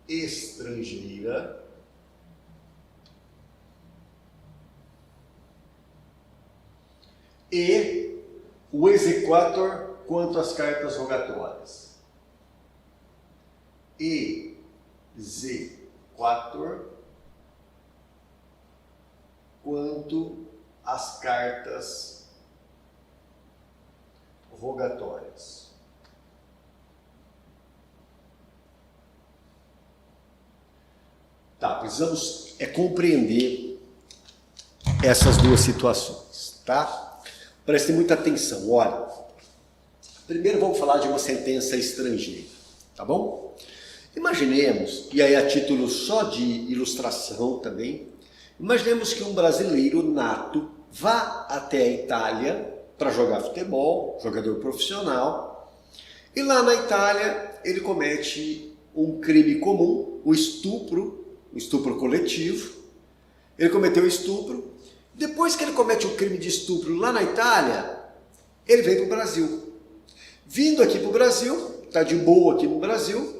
estrangeira e o exequatur quanto às cartas rogatórias. Exequatur quator quanto às cartas rogatórias. Tá, precisamos compreender essas duas situações, tá? Prestem muita atenção, olha. Primeiro vamos falar de uma sentença estrangeira, tá bom? Imaginemos, e aí a título só de ilustração também, imaginemos que um brasileiro nato vá até a Itália para jogar futebol, jogador profissional, e lá na Itália ele comete um crime comum, o estupro coletivo. Ele cometeu estupro. Depois que ele comete o crime de estupro lá na Itália, ele vem para o Brasil. Vindo aqui para o Brasil, está de boa aqui no Brasil,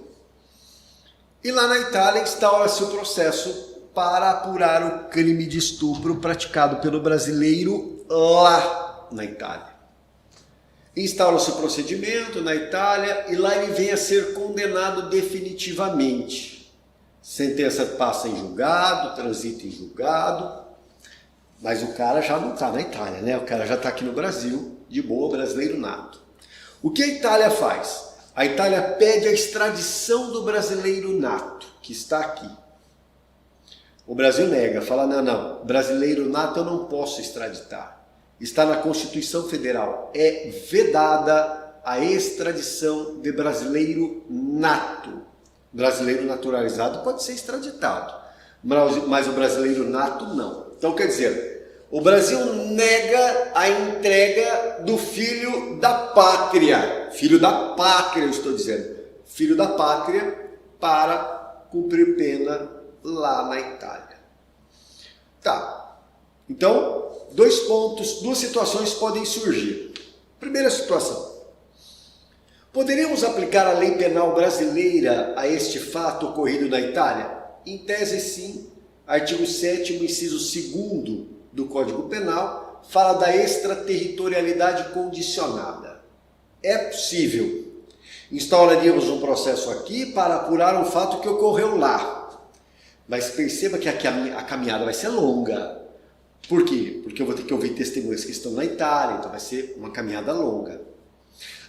e lá na Itália instaura-se o processo para apurar o crime de estupro praticado pelo brasileiro lá na Itália. Instaura-se o procedimento na Itália e lá ele vem a ser condenado definitivamente. Sentença passa em julgado, transita em julgado, mas o cara já não está na Itália, né? O cara já está aqui no Brasil, de boa, brasileiro nato. O que a Itália faz? A Itália pede a extradição do brasileiro nato, que está aqui. O Brasil nega, fala, não, brasileiro nato eu não posso extraditar. Está na Constituição Federal, é vedada a extradição de brasileiro nato. Brasileiro naturalizado pode ser extraditado, mas o brasileiro nato não. Então quer dizer, o Brasil nega a entrega do filho da pátria, eu estou dizendo, filho da pátria para cumprir pena lá na Itália. Tá, então dois pontos, duas situações podem surgir. Primeira situação. Poderíamos aplicar a lei penal brasileira a este fato ocorrido na Itália? Em tese, sim. Artigo 7º, inciso 2º do Código Penal, fala da extraterritorialidade condicionada. É possível. Instauraríamos um processo aqui para apurar um fato que ocorreu lá. Mas perceba que a caminhada vai ser longa. Por quê? Porque eu vou ter que ouvir testemunhas que estão na Itália, então vai ser uma caminhada longa.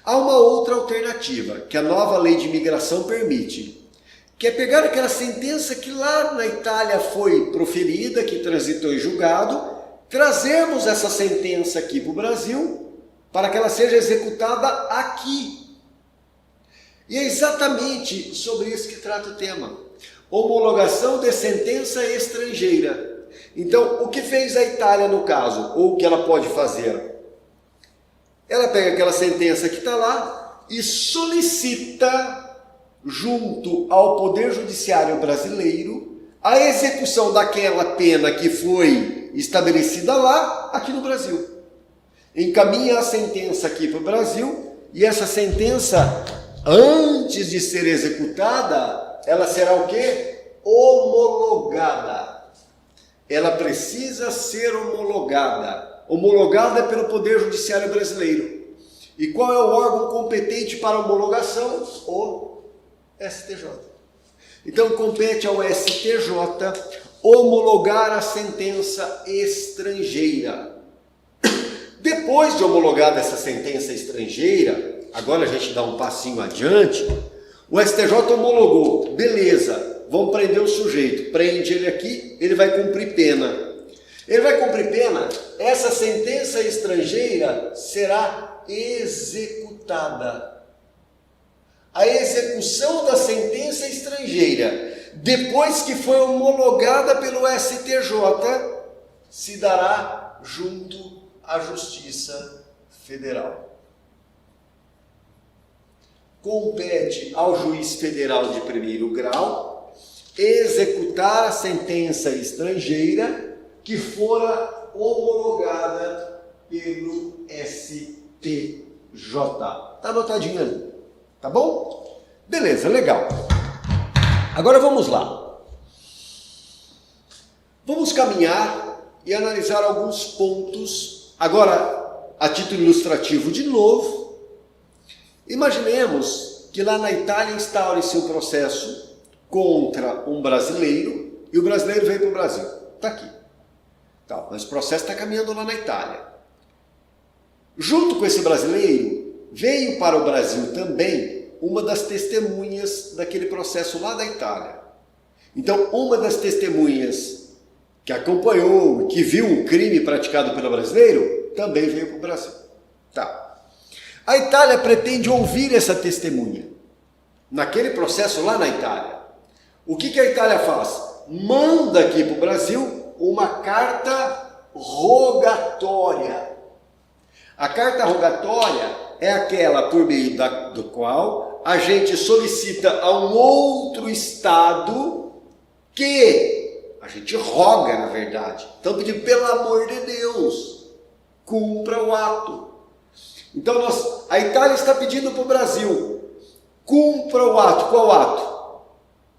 Há uma outra alternativa que a nova lei de imigração permite, que é pegar aquela sentença que lá na Itália foi proferida, que transitou em julgado, trazermos essa sentença aqui para o Brasil, para que ela seja executada aqui. E é exatamente sobre isso que trata o tema. Homologação de sentença estrangeira. Então, o que fez a Itália no caso, ou o que ela pode fazer? Ela pega aquela sentença que está lá e solicita, junto ao Poder Judiciário brasileiro, a execução daquela pena que foi estabelecida lá, aqui no Brasil. Encaminha a sentença aqui para o Brasil e essa sentença, antes de ser executada, ela será o quê? Homologada. Ela precisa ser homologada. Homologada pelo Poder Judiciário brasileiro. E qual é o órgão competente para homologação? O STJ. Então compete ao STJ homologar a sentença estrangeira. Depois de homologada essa sentença estrangeira, agora a gente dá um passinho adiante, o STJ homologou, beleza, vamos prender o sujeito, prende ele aqui, ele vai cumprir pena. Ele vai cumprir pena, essa sentença estrangeira será executada. A execução da sentença estrangeira, depois que foi homologada pelo STJ, se dará junto à Justiça Federal. Compete ao juiz federal de primeiro grau executar a sentença estrangeira que fora homologada pelo STJ. Está anotadinho ali, tá bom? Beleza, legal. Agora vamos lá. Vamos caminhar e analisar alguns pontos. Agora, a título ilustrativo de novo, imaginemos que lá na Itália instaure-se um processo contra um brasileiro e o brasileiro veio para o Brasil. Está aqui. Tá, mas o processo está caminhando lá na Itália. Junto com esse brasileiro, veio para o Brasil também uma das testemunhas daquele processo lá da Itália. Então, uma das testemunhas que acompanhou, que viu o crime praticado pelo brasileiro, também veio para o Brasil. Tá. A Itália pretende ouvir essa testemunha. Naquele processo lá na Itália. O que a Itália faz? Manda aqui para o Brasil uma carta rogatória. A carta rogatória é aquela por meio do qual a gente solicita a um outro estado que a gente roga, na verdade. Então, pedir, pelo amor de Deus, cumpra o ato. Então, a Itália está pedindo para o Brasil, cumpra o ato. Qual ato?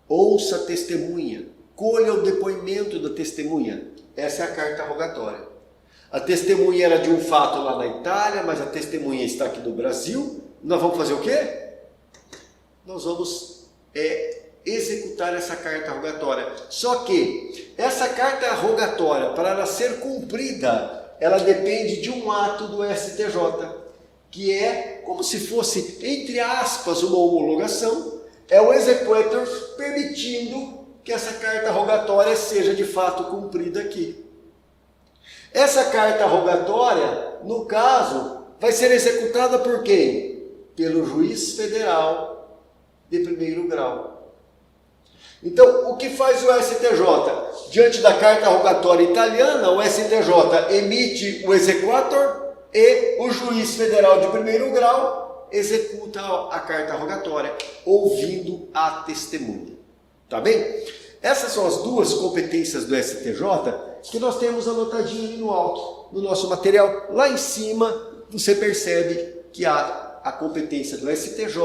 Ouça a testemunha, colha o depoimento da testemunha. Essa é a carta rogatória. A testemunha era de um fato lá na Itália, mas a testemunha está aqui no Brasil. Nós vamos fazer o quê? Nós vamos executar essa carta rogatória. Só que essa carta rogatória, para ela ser cumprida, ela depende de um ato do STJ, que é como se fosse, entre aspas, uma homologação. É o exequatur permitindo que essa carta rogatória seja de fato cumprida aqui. Essa carta rogatória, no caso, vai ser executada por quem? Pelo juiz federal de primeiro grau. Então, o que faz o STJ? Diante da carta rogatória italiana, o STJ emite o exequatur e o juiz federal de primeiro grau executa a carta rogatória, ouvindo a testemunha. Tá bem? Essas são as duas competências do STJ que nós temos anotadinho ali no alto, no nosso material. Lá em cima, você percebe que há a competência do STJ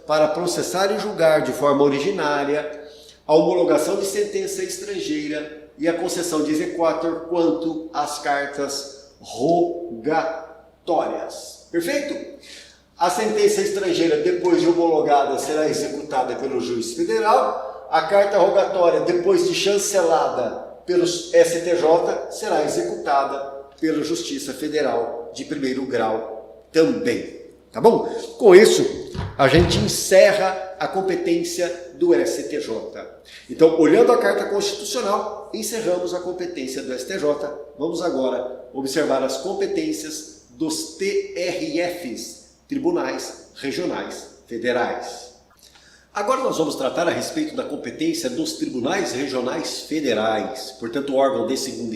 para processar e julgar de forma originária, a homologação de sentença estrangeira e a concessão de exequatur quanto às cartas rogatórias. Perfeito? A sentença estrangeira, depois de homologada, será executada pelo juiz federal. A carta rogatória, depois de chancelada pelo STJ, será executada pela Justiça Federal de primeiro grau também. Tá bom? Com isso, a gente encerra a competência do STJ. Então, olhando a Carta Constitucional, encerramos a competência do STJ. Vamos agora observar as competências dos TRFs, Tribunais Regionais Federais. Agora nós vamos tratar a respeito da competência dos Tribunais Regionais Federais, portanto, órgãos de segunda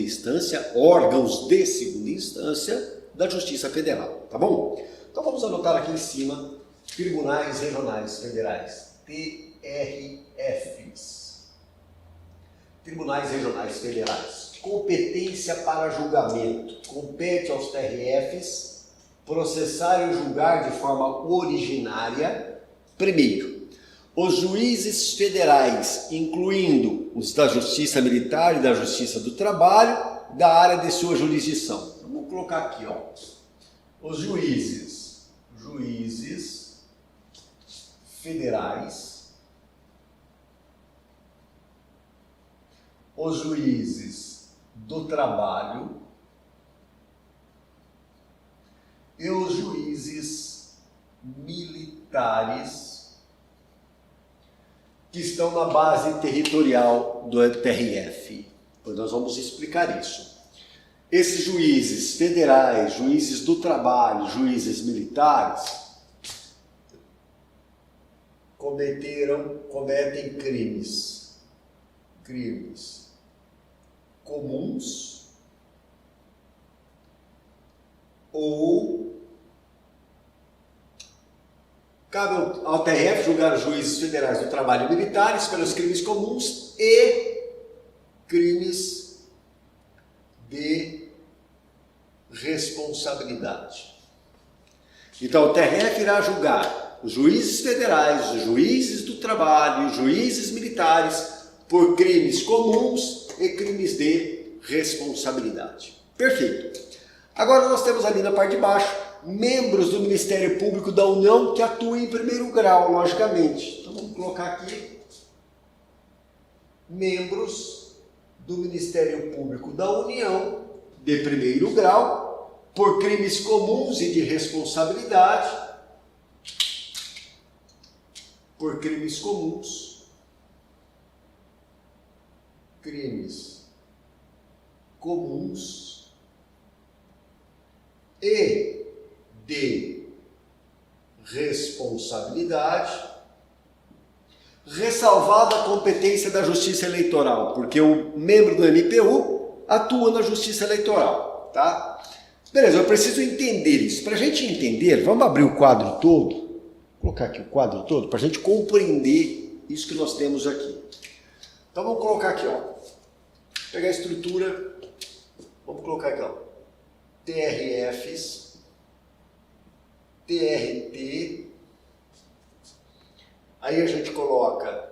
instância da Justiça Federal, tá bom? Então vamos anotar aqui em cima, Tribunais Regionais Federais, TRFs. Tribunais Regionais Federais. Competência para julgamento. Compete aos TRFs processar e julgar de forma originária, primeiro, os juízes federais, incluindo os da Justiça Militar e da Justiça do Trabalho, da área de sua jurisdição. Vamos colocar aqui, ó. Os juízes federais, os juízes do trabalho e os juízes militares que estão na base territorial do TRF. Pois nós vamos explicar isso. Esses juízes federais, juízes do trabalho, juízes militares, cometem crimes comuns ou cabe ao TRF julgar os juízes federais do trabalho e militares pelos crimes comuns e crimes de responsabilidade. Então, o TRF irá julgar os juízes federais, os juízes do trabalho, os juízes militares por crimes comuns e crimes de responsabilidade. Perfeito. Agora nós temos ali na parte de baixo membros do Ministério Público da União que atuam em primeiro grau, logicamente. Então vamos colocar aqui membros do Ministério Público da União de primeiro grau por crimes comuns e de responsabilidade, por crimes comuns, e de responsabilidade, ressalvada a competência da Justiça Eleitoral, porque o membro do MPU atua na Justiça Eleitoral, tá? Beleza, eu preciso entender isso. Para a gente entender, vamos abrir o quadro todo, vou colocar aqui o quadro todo, para a gente compreender isso que nós temos aqui. Então vamos colocar aqui, ó, pegar a estrutura, vamos colocar aqui, ó, TRFs, TRT, aí a gente coloca,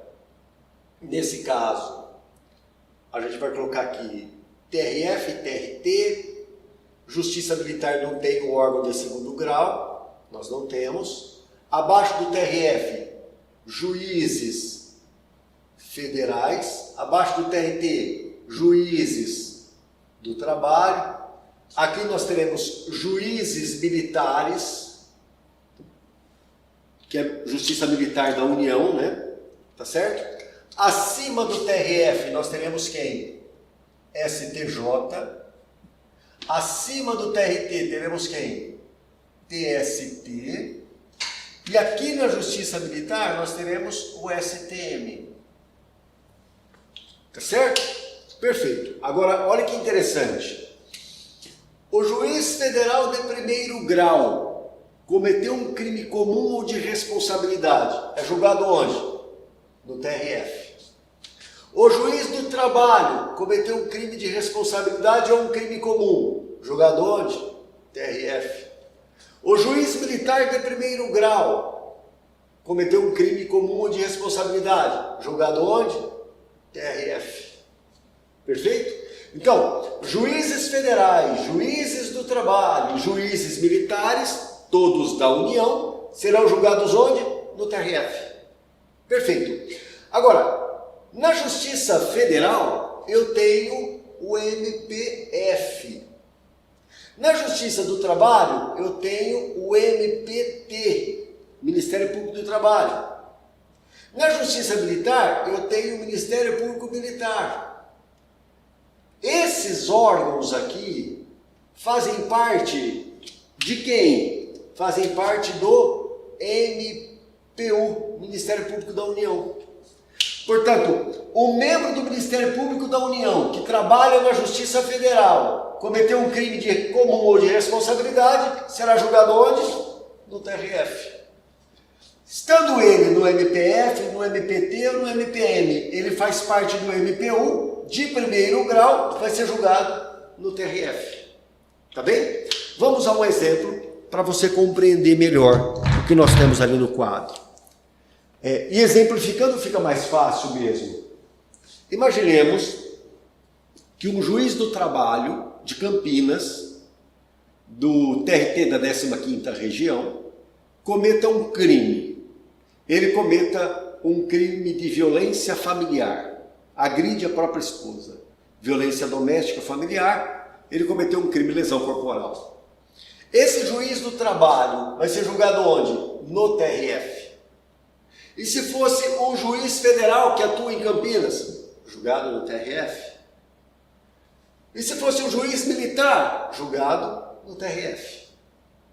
nesse caso, a gente vai colocar aqui TRF, TRT, Justiça Militar não tem um órgão de segundo grau, nós não temos. Abaixo do TRF, juízes federais. Abaixo do TRT, juízes do trabalho. Aqui nós teremos juízes militares, que é Justiça Militar da União, né? Tá certo? Acima do TRF nós teremos quem? STJ. Acima do TRT teremos quem? TST. E aqui na Justiça Militar nós teremos o STM. Tá certo? Perfeito. Agora, olha que interessante. O juiz federal de primeiro grau cometeu um crime comum ou de responsabilidade. É julgado onde? No TRF. O juiz do trabalho cometeu um crime de responsabilidade ou um crime comum. Julgado onde? TRF. O juiz militar de primeiro grau cometeu um crime comum ou de responsabilidade. Julgado onde? TRF. Perfeito? Então, juízes federais, juízes do trabalho, juízes militares, todos da União, serão julgados onde? No TRF. Perfeito. Agora, na Justiça Federal, eu tenho o MPF. Na Justiça do Trabalho, eu tenho o MPT, Ministério Público do Trabalho. Na Justiça Militar, eu tenho o Ministério Público Militar. Esses órgãos aqui fazem parte de quem? Fazem parte do MPU, Ministério Público da União. Portanto, o membro do Ministério Público da União que trabalha na Justiça Federal cometeu um crime de comum ou de responsabilidade, será julgado onde? No TRF. Estando ele no MPF, no MPT ou no MPM, ele faz parte do MPU, de primeiro grau, vai ser julgado no TRF. Tá bem? Vamos a um exemplo para você compreender melhor o que nós temos ali no quadro. E exemplificando fica mais fácil mesmo. Imaginemos que um juiz do trabalho de Campinas, do TRT da 15ª região, cometa um crime. Ele cometa um crime de violência familiar, agride a própria esposa. Violência doméstica familiar, ele cometeu um crime de lesão corporal. Esse juiz do trabalho vai ser julgado onde? No TRF. E se fosse um juiz federal que atua em Campinas? Julgado no TRF. E se fosse um juiz militar? Julgado no TRF.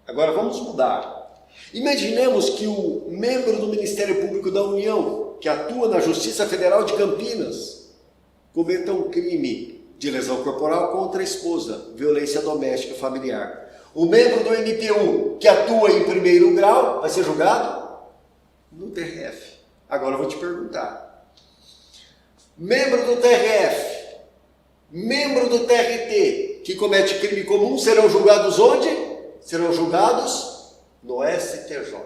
Agora vamos mudar. Imaginemos que o membro do Ministério Público da União, que atua na Justiça Federal de Campinas, cometa um crime de lesão corporal contra a esposa, violência doméstica familiar. O membro do MPU, que atua em primeiro grau, vai ser julgado no TRF. Agora eu vou te perguntar. Membro do TRF, membro do TRT, que comete crime comum, serão julgados onde? Serão julgados no STJ.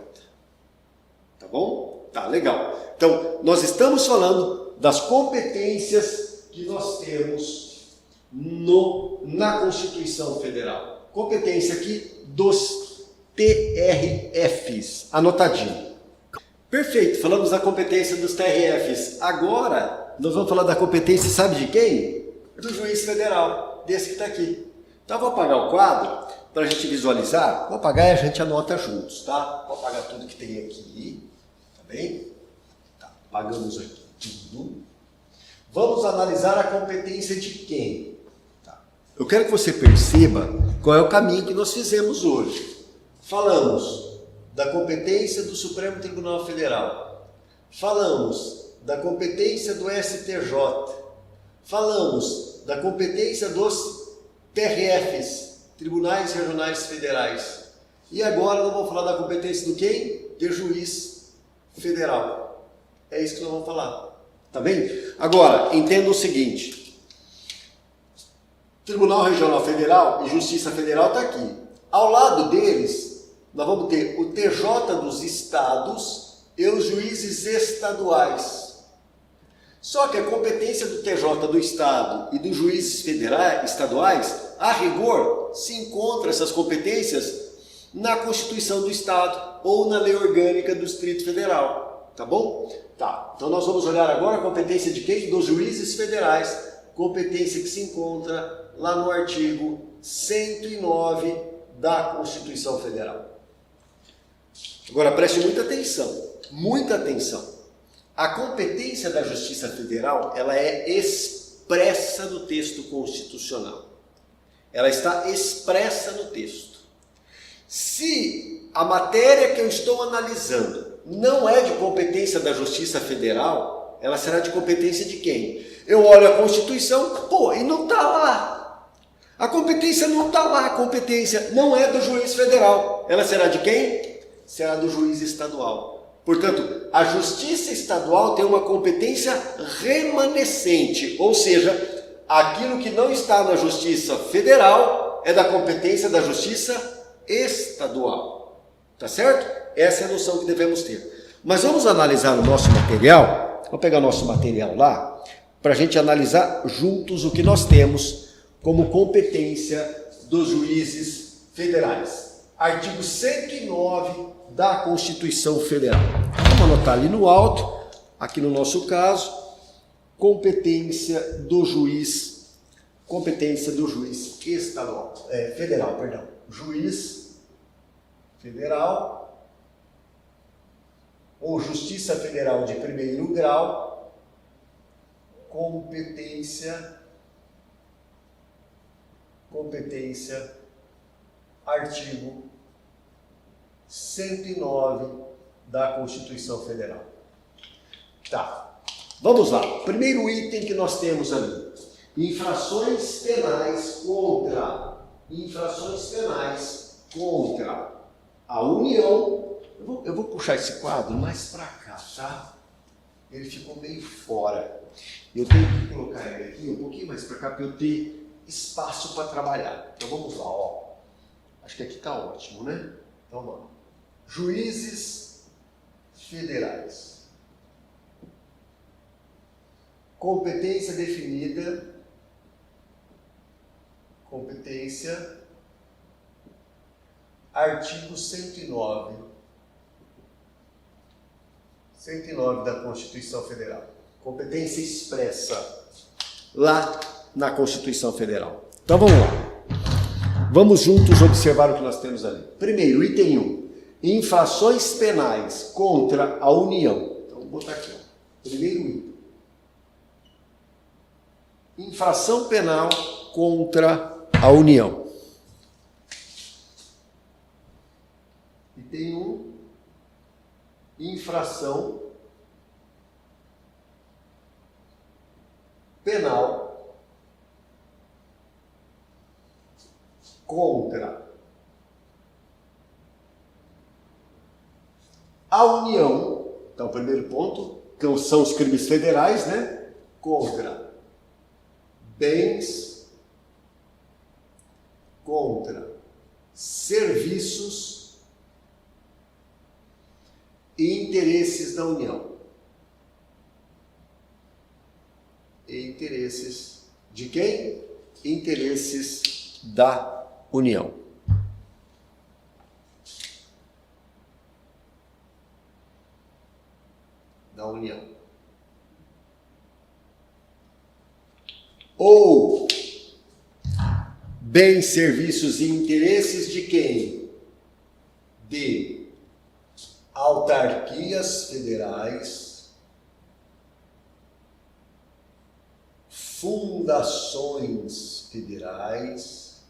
Tá bom? Tá, legal. Então, nós estamos falando das competências que nós temos na Constituição Federal. Competência aqui dos TRFs. Anotadinho. Perfeito, falamos da competência dos TRFs. Agora, nós vamos falar da competência, sabe de quem? Do juiz federal, desse que está aqui. Então eu vou apagar o quadro para a gente visualizar. Vou apagar e a gente anota juntos, tá? Vou apagar tudo que tem aqui, tá bem? Tá, apagamos aqui tudo. Vamos analisar a competência de quem? Tá. Eu quero que você perceba qual é o caminho que nós fizemos hoje. Falamos da competência do Supremo Tribunal Federal. Falamos da competência do STJ. Falamos da competência dos TRFs, Tribunais Regionais Federais. E agora nós vamos falar da competência do quem? De juiz federal. É isso que nós vamos falar. Tá bem? Agora, entenda o seguinte. Tribunal Regional Federal e Justiça Federal está aqui. Ao lado deles, nós vamos ter o TJ dos estados e os juízes estaduais. Só que a competência do TJ do estado e dos juízes estaduais, a rigor, se encontra essas competências na Constituição do Estado ou na Lei Orgânica do Distrito Federal. Tá bom? Tá. Então nós vamos olhar agora a competência de quem? Dos juízes federais. Competência que se encontra lá no artigo 109 da Constituição Federal. Agora preste muita atenção. Muita atenção. A competência da Justiça Federal, ela é expressa no texto constitucional. Ela está expressa no texto. Se a matéria que eu estou analisando não é de competência da Justiça Federal, ela será de competência de quem? Eu olho a Constituição, e não está lá. A competência não está lá, a competência não é do juiz federal. Ela será de quem? Será do juiz estadual. Portanto, a Justiça Estadual tem uma competência remanescente, ou seja, aquilo que não está na Justiça Federal é da competência da Justiça Estadual. Tá certo? Essa é a noção que devemos ter. Mas vamos analisar o nosso material, vamos pegar o nosso material lá, para a gente analisar juntos o que nós temos como competência dos juízes federais. Artigo 109 da Constituição Federal. Vamos anotar ali no alto, aqui no nosso caso, competência do juiz estadual, federal, perdão. Juiz federal ou Justiça Federal de primeiro grau, competência, artigo 109 da Constituição Federal. Tá, vamos lá. Primeiro item que nós temos ali. Infrações penais contra a União. Eu vou puxar esse quadro mais para cá, tá? Ele ficou meio fora. Eu tenho que colocar ele aqui um pouquinho mais para cá para eu ter espaço para trabalhar. Então vamos lá, ó. Acho que aqui está ótimo, né? Então vamos. Juízes federais. Competência definida. Competência. Artigo 109. 109 da Constituição Federal. Competência expressa lá na Constituição Federal. Então vamos lá. Vamos juntos observar o que nós temos ali. Primeiro, item 1. Infrações penais contra a União. Então vou botar aqui. Ó. Primeiro item. Infração penal contra a União. Item 1. Infração penal contra a União. Então, primeiro ponto, que são os crimes federais, né? Contra bens, contra serviços e interesses da União. E interesses de quem? Interesses da União. Da União. ou bens, serviços e interesses de quem? De autarquias federais, fundações federais,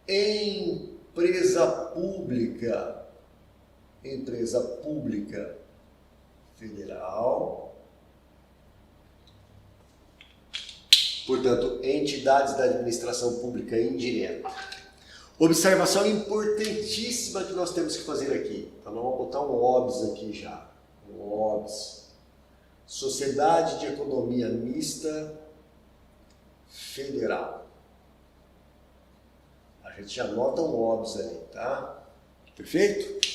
empresa pública federal, portanto, entidades da administração pública indireta. Observação importantíssima que nós temos que fazer aqui. Então, nós vamos botar um OBS aqui já. Um OBS. Sociedade de Economia Mista Federal. A gente já anota um OBS ali, tá? Perfeito?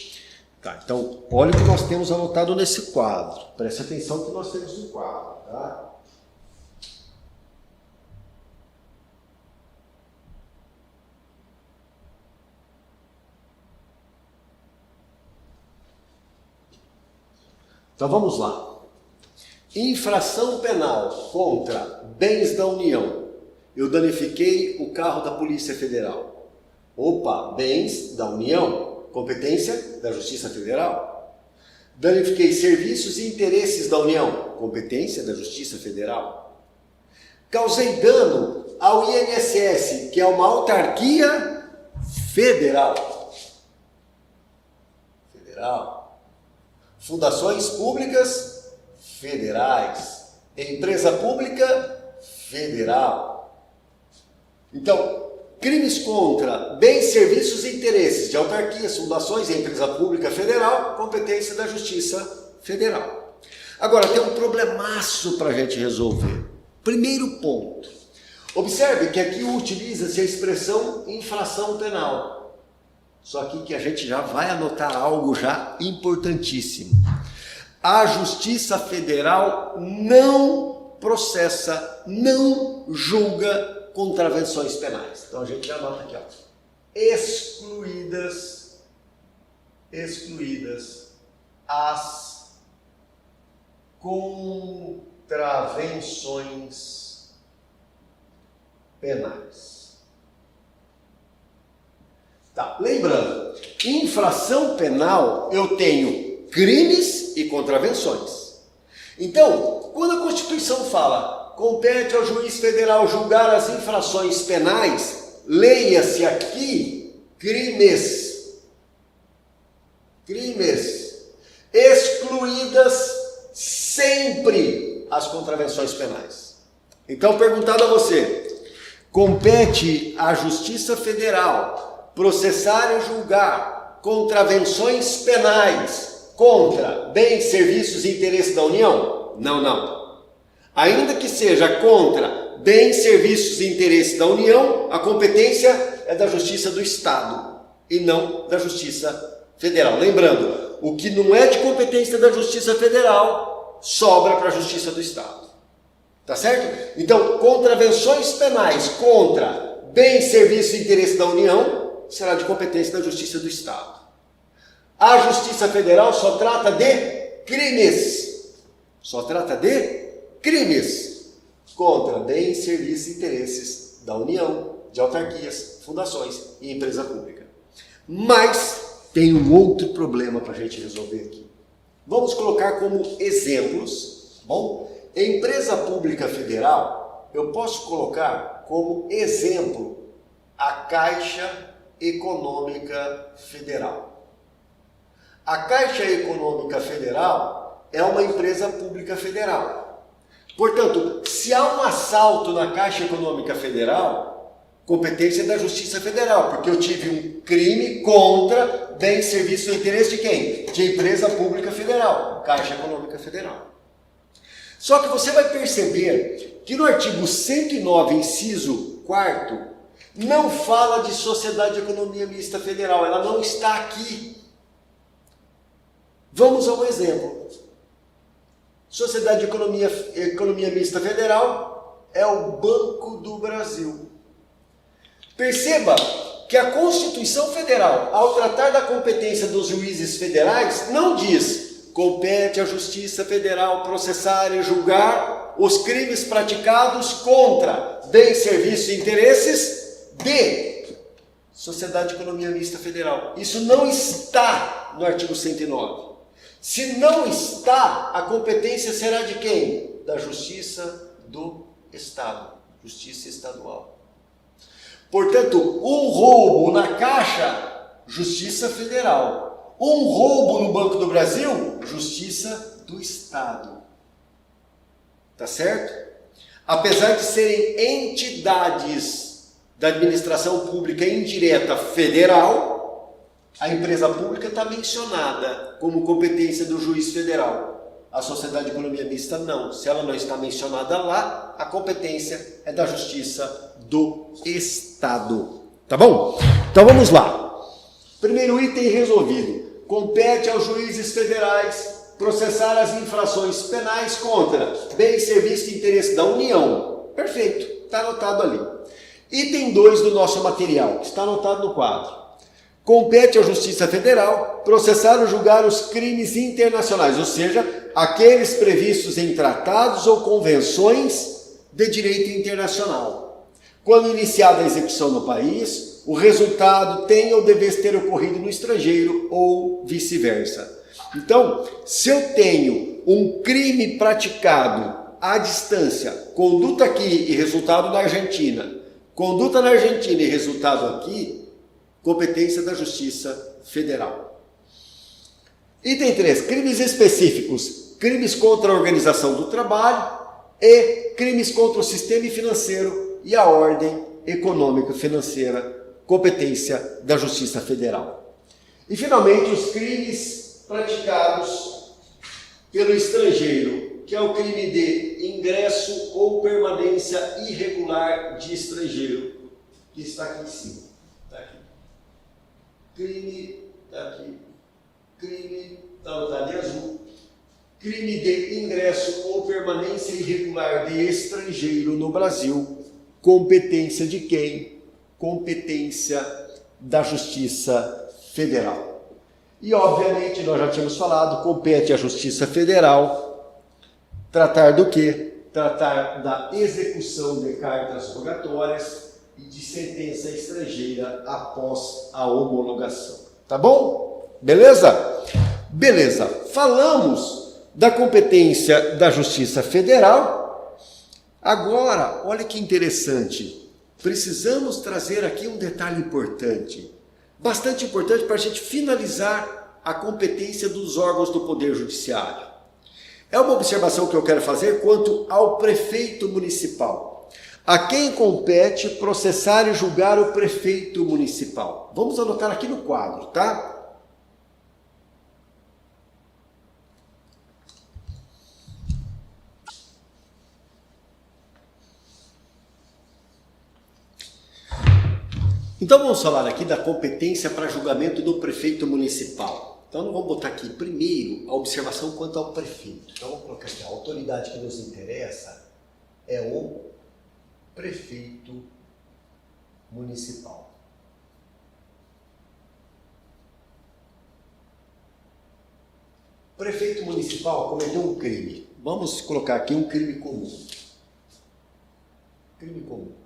Tá, então, olha o que nós temos anotado nesse quadro. Preste atenção no que nós temos no quadro, tá? Então vamos lá. Infração penal contra bens da União. Eu danifiquei o carro da Polícia Federal. Opa, bens da União, competência da Justiça Federal. Danifiquei serviços e interesses da União, competência da Justiça Federal. Causei dano ao INSS, que é uma autarquia federal. Fundações públicas federais, empresa pública federal. Então, crimes contra bens, serviços e interesses de autarquias, fundações e empresa pública federal, competência da Justiça Federal. Agora, tem um problemaço para a gente resolver. Primeiro ponto. Observe que aqui utiliza-se a expressão infração penal. Só que a gente já vai anotar algo já importantíssimo. A Justiça Federal não processa, não julga contravenções penais. Então a gente já anota aqui, ó. Excluídas as contravenções penais. Tá, lembrando, infração penal eu tenho crimes e contravenções. Então, quando a Constituição fala compete ao juiz federal julgar as infrações penais, leia-se aqui crimes. Excluídas sempre as contravenções penais. Então, perguntado a você, compete à Justiça Federal processar e julgar contravenções penais contra bens, serviços e interesses da União? Não. Ainda que seja contra bens, serviços e interesses da União, a competência é da Justiça do Estado e não da Justiça Federal. Lembrando, o que não é de competência da Justiça Federal sobra para a Justiça do Estado. Tá certo? Então, contravenções penais contra bens, serviços e interesses da União será de competência da Justiça do Estado. A Justiça Federal só trata de crimes. Contra bens, serviços e interesses da União, de autarquias, fundações e empresa pública. Mas tem um outro problema para a gente resolver aqui. Vamos colocar como exemplos, bom? Empresa pública federal, eu posso colocar como exemplo a Caixa Econômica Federal. A Caixa Econômica Federal é uma empresa pública federal. Portanto, se há um assalto na Caixa Econômica Federal, competência da Justiça Federal, porque eu tive um crime contra bens, serviços e interesse de quem? De empresa pública federal, Caixa Econômica Federal. Só que você vai perceber que no artigo 109, inciso 4º, não fala de Sociedade de Economia Mista Federal, ela não está aqui. Vamos ao exemplo. Sociedade de Economia Mista Federal é o Banco do Brasil. Perceba que a Constituição Federal, ao tratar da competência dos juízes federais, não diz compete à Justiça Federal processar e julgar julgar os crimes praticados contra bens, serviços e interesses de Sociedade de Economia Mista Federal. Isso não está no artigo 109. Se não está, a competência será de quem? Da Justiça do Estado, Justiça Estadual. Portanto, um roubo na Caixa, Justiça Federal. Um roubo no Banco do Brasil, Justiça do Estado. Tá certo? Apesar de serem entidades da administração pública indireta federal, a empresa pública está mencionada como competência do juiz federal. A Sociedade de Economia Mista não. Se ela não está mencionada lá, a competência é da Justiça do Estado. Tá bom? Então vamos lá. Primeiro item resolvido. Compete aos juízes federais processar as infrações penais contra bens, serviços e interesse da União. Perfeito. Está anotado ali. Item 2 do nosso material, que está anotado no quadro. Compete à Justiça Federal processar ou julgar os crimes internacionais, ou seja, aqueles previstos em tratados ou convenções de direito internacional. Quando iniciada a execução no país, o resultado tem ou deve ter ocorrido no estrangeiro ou vice-versa. Então, se eu tenho um crime praticado à distância, conduta aqui e resultado na Argentina, conduta na Argentina e resultado aqui, competência da Justiça Federal. Item 3. Crimes específicos. Crimes contra a organização do trabalho e crimes contra o sistema financeiro e a ordem econômica financeira. Competência da Justiça Federal. E, finalmente, os crimes praticados pelo estrangeiro, que é o crime de ingresso ou permanência irregular de estrangeiro, que está aqui em cima. Está aqui. Crime, está aqui. Crime, está anotado em azul. Crime de ingresso ou permanência irregular de estrangeiro no Brasil. Competência de quem? Competência da Justiça Federal. E, obviamente, nós já tínhamos falado, compete à Justiça Federal tratar do quê? Tratar da execução de cartas rogatórias e de sentença estrangeira após a homologação. Tá bom? Beleza? Beleza. Falamos da competência da Justiça Federal. Agora, olha que interessante. Precisamos trazer aqui um detalhe importante. Bastante importante para a gente finalizar a competência dos órgãos do Poder Judiciário. É uma observação que eu quero fazer quanto ao prefeito municipal. A quem compete processar e julgar o prefeito municipal? Vamos anotar aqui no quadro, tá? Então vamos falar aqui da competência para julgamento do prefeito municipal. Então nós vamos botar aqui primeiro a observação quanto ao prefeito. Então vamos colocar aqui, a autoridade que nos interessa é o prefeito municipal. Prefeito municipal cometeu um crime. Vamos colocar aqui um crime comum. Crime comum.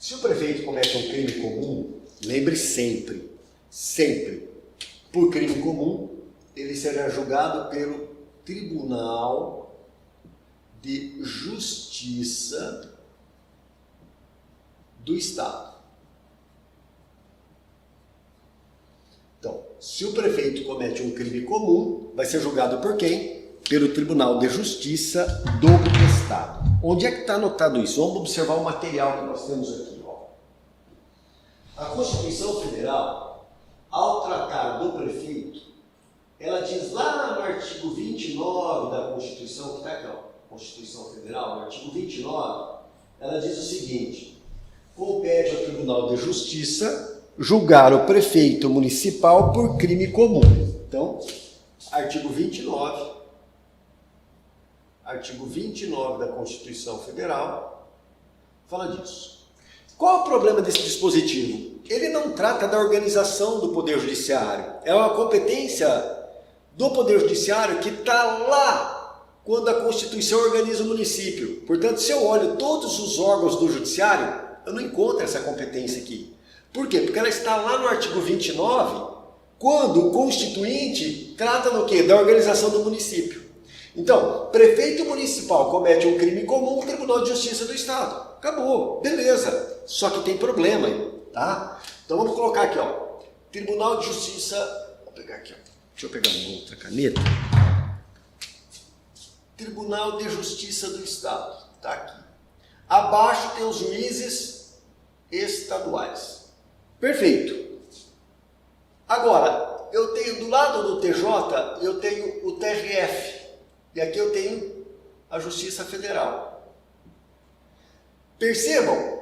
Se o prefeito comete um crime comum, lembre sempre, por crime comum, ele será julgado pelo Tribunal de Justiça do Estado. Então, se o prefeito comete um crime comum, vai ser julgado por quem? Pelo Tribunal de Justiça do Estado. Onde é que está anotado isso? Vamos observar o material que nós temos aqui. Ó. A Constituição Federal, ao tratar do prefeito, ela diz lá no artigo 29 da Constituição, que está aqui, ó, Constituição Federal, no artigo 29, ela diz o seguinte: compete ao Tribunal de Justiça julgar o prefeito municipal por crime comum. Então, artigo 29 da Constituição Federal fala disso. Qual é o problema desse dispositivo? Ele não trata da organização do Poder Judiciário. É uma competência do Poder Judiciário que está lá quando a Constituição organiza o município. Portanto, se eu olho todos os órgãos do Judiciário, eu não encontro essa competência aqui. Por quê? Porque ela está lá no artigo 29, quando o Constituinte trata do quê? Da organização do município. Então, prefeito municipal comete um crime comum, o Tribunal de Justiça do Estado. Acabou, beleza. Só que tem problema aí, tá? Então vamos colocar aqui, ó. Tribunal de Justiça. Vou pegar aqui, ó. Deixa eu pegar uma outra caneta. Tribunal de Justiça do Estado. Tá aqui. Abaixo tem os juízes estaduais. Perfeito. Agora, eu tenho do lado do TJ, eu tenho o TRF. E aqui eu tenho a Justiça Federal. Percebam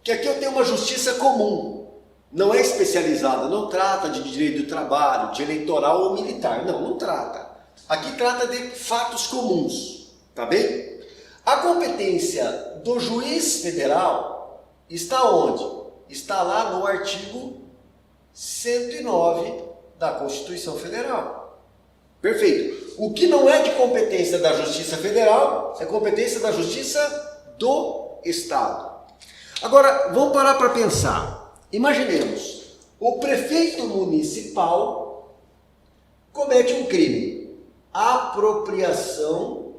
que aqui eu tenho uma justiça comum. Não é especializada, não trata de direito do trabalho, de eleitoral ou militar. Não, não trata. Aqui trata de fatos comuns. Tá bem? A competência do juiz federal está onde? Está lá no artigo 109 da Constituição Federal. Perfeito. O que não é de competência da Justiça Federal é competência da Justiça do Estado. Agora, vamos parar para pensar. Imaginemos, o prefeito municipal comete um crime. Apropriação.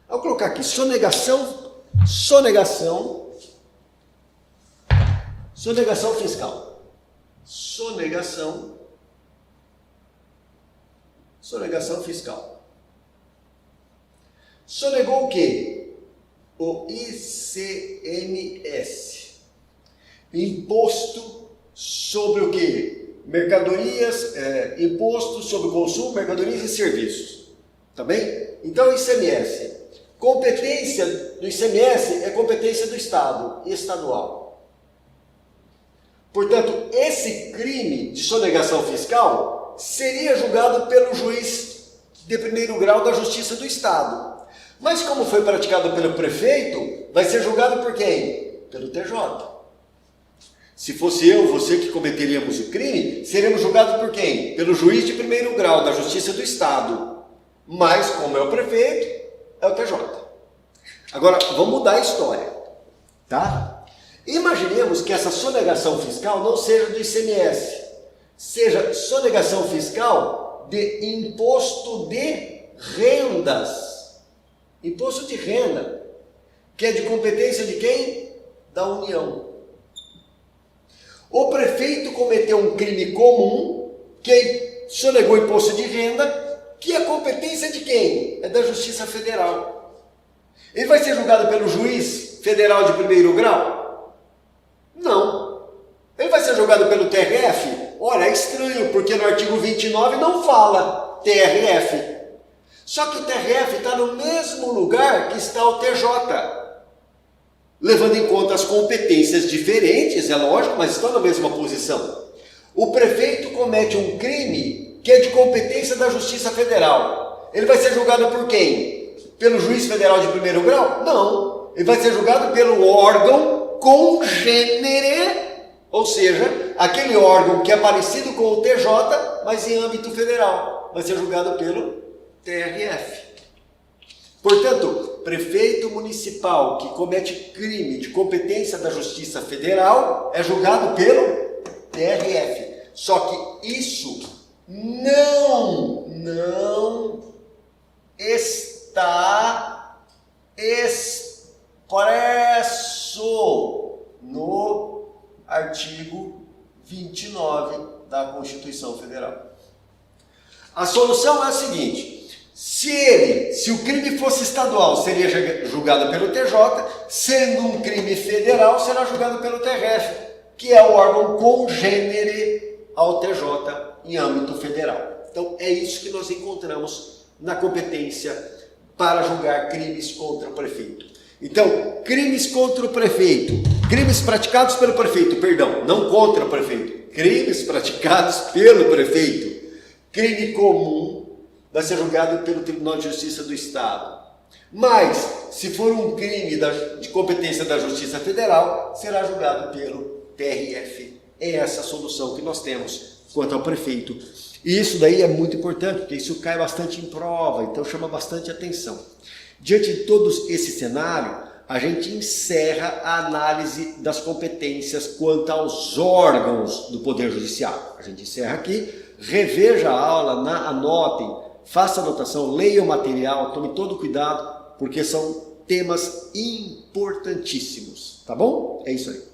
Vou colocar aqui, sonegação fiscal. Sonegação fiscal. Sonegou o quê? O ICMS. Imposto sobre o quê? Mercadorias, imposto sobre consumo, mercadorias e serviços. Tá bem? Então, ICMS. Competência do ICMS é competência do Estado, estadual. Portanto, esse crime de sonegação fiscal seria julgado pelo juiz de primeiro grau da Justiça do Estado. Mas como foi praticado pelo prefeito, vai ser julgado por quem? Pelo TJ. Se fosse eu, você que cometeríamos o crime, seríamos julgados por quem? Pelo juiz de primeiro grau da Justiça do Estado. Mas, como é o prefeito, é o TJ. Agora, vamos mudar a história, tá? Imaginemos que essa sonegação fiscal não seja do ICMS, seja sonegação fiscal de imposto de rendas. Imposto de renda, que é de competência de quem? Da União. O prefeito cometeu um crime comum, que sonegou imposto de renda, que é competência de quem? É da Justiça Federal. Ele vai ser julgado pelo juiz federal de primeiro grau? Não. Ele vai ser julgado pelo TRF? Olha, é estranho, porque no artigo 29 não fala TRF. Só que o TRF está no mesmo lugar que está o TJ. Levando em conta as competências diferentes, é lógico, mas estão na mesma posição. O prefeito comete um crime que é de competência da Justiça Federal. Ele vai ser julgado por quem? Pelo juiz federal de primeiro grau? Não. Ele vai ser julgado pelo órgão congênere, ou seja, aquele órgão que é parecido com o TJ, mas em âmbito federal. Vai ser julgado pelo TRF. Portanto, prefeito municipal que comete crime de competência da Justiça Federal é julgado pelo TRF. Só que isso não está expresso no artigo 29 da Constituição Federal. A solução é a seguinte: se o crime fosse estadual, seria julgado pelo TJ, sendo um crime federal, será julgado pelo TRF, que é o órgão congênere ao TJ em âmbito federal. Então, é isso que nós encontramos na competência para julgar crimes contra o prefeito. Então, crimes contra o prefeito, crimes praticados pelo prefeito, perdão, não contra o prefeito, crimes praticados pelo prefeito, crime comum, vai ser julgado pelo Tribunal de Justiça do Estado. Mas, se for um crime de competência da Justiça Federal, será julgado pelo TRF. É essa a solução que nós temos quanto ao prefeito. E isso daí é muito importante, porque isso cai bastante em prova, então chama bastante atenção. Diante de todo esse cenário, a gente encerra a análise das competências quanto aos órgãos do Poder Judiciário. A gente encerra aqui, reveja a aula, anotem, faça anotação, leia o material, tome todo cuidado, porque são temas importantíssimos, tá bom? É isso aí.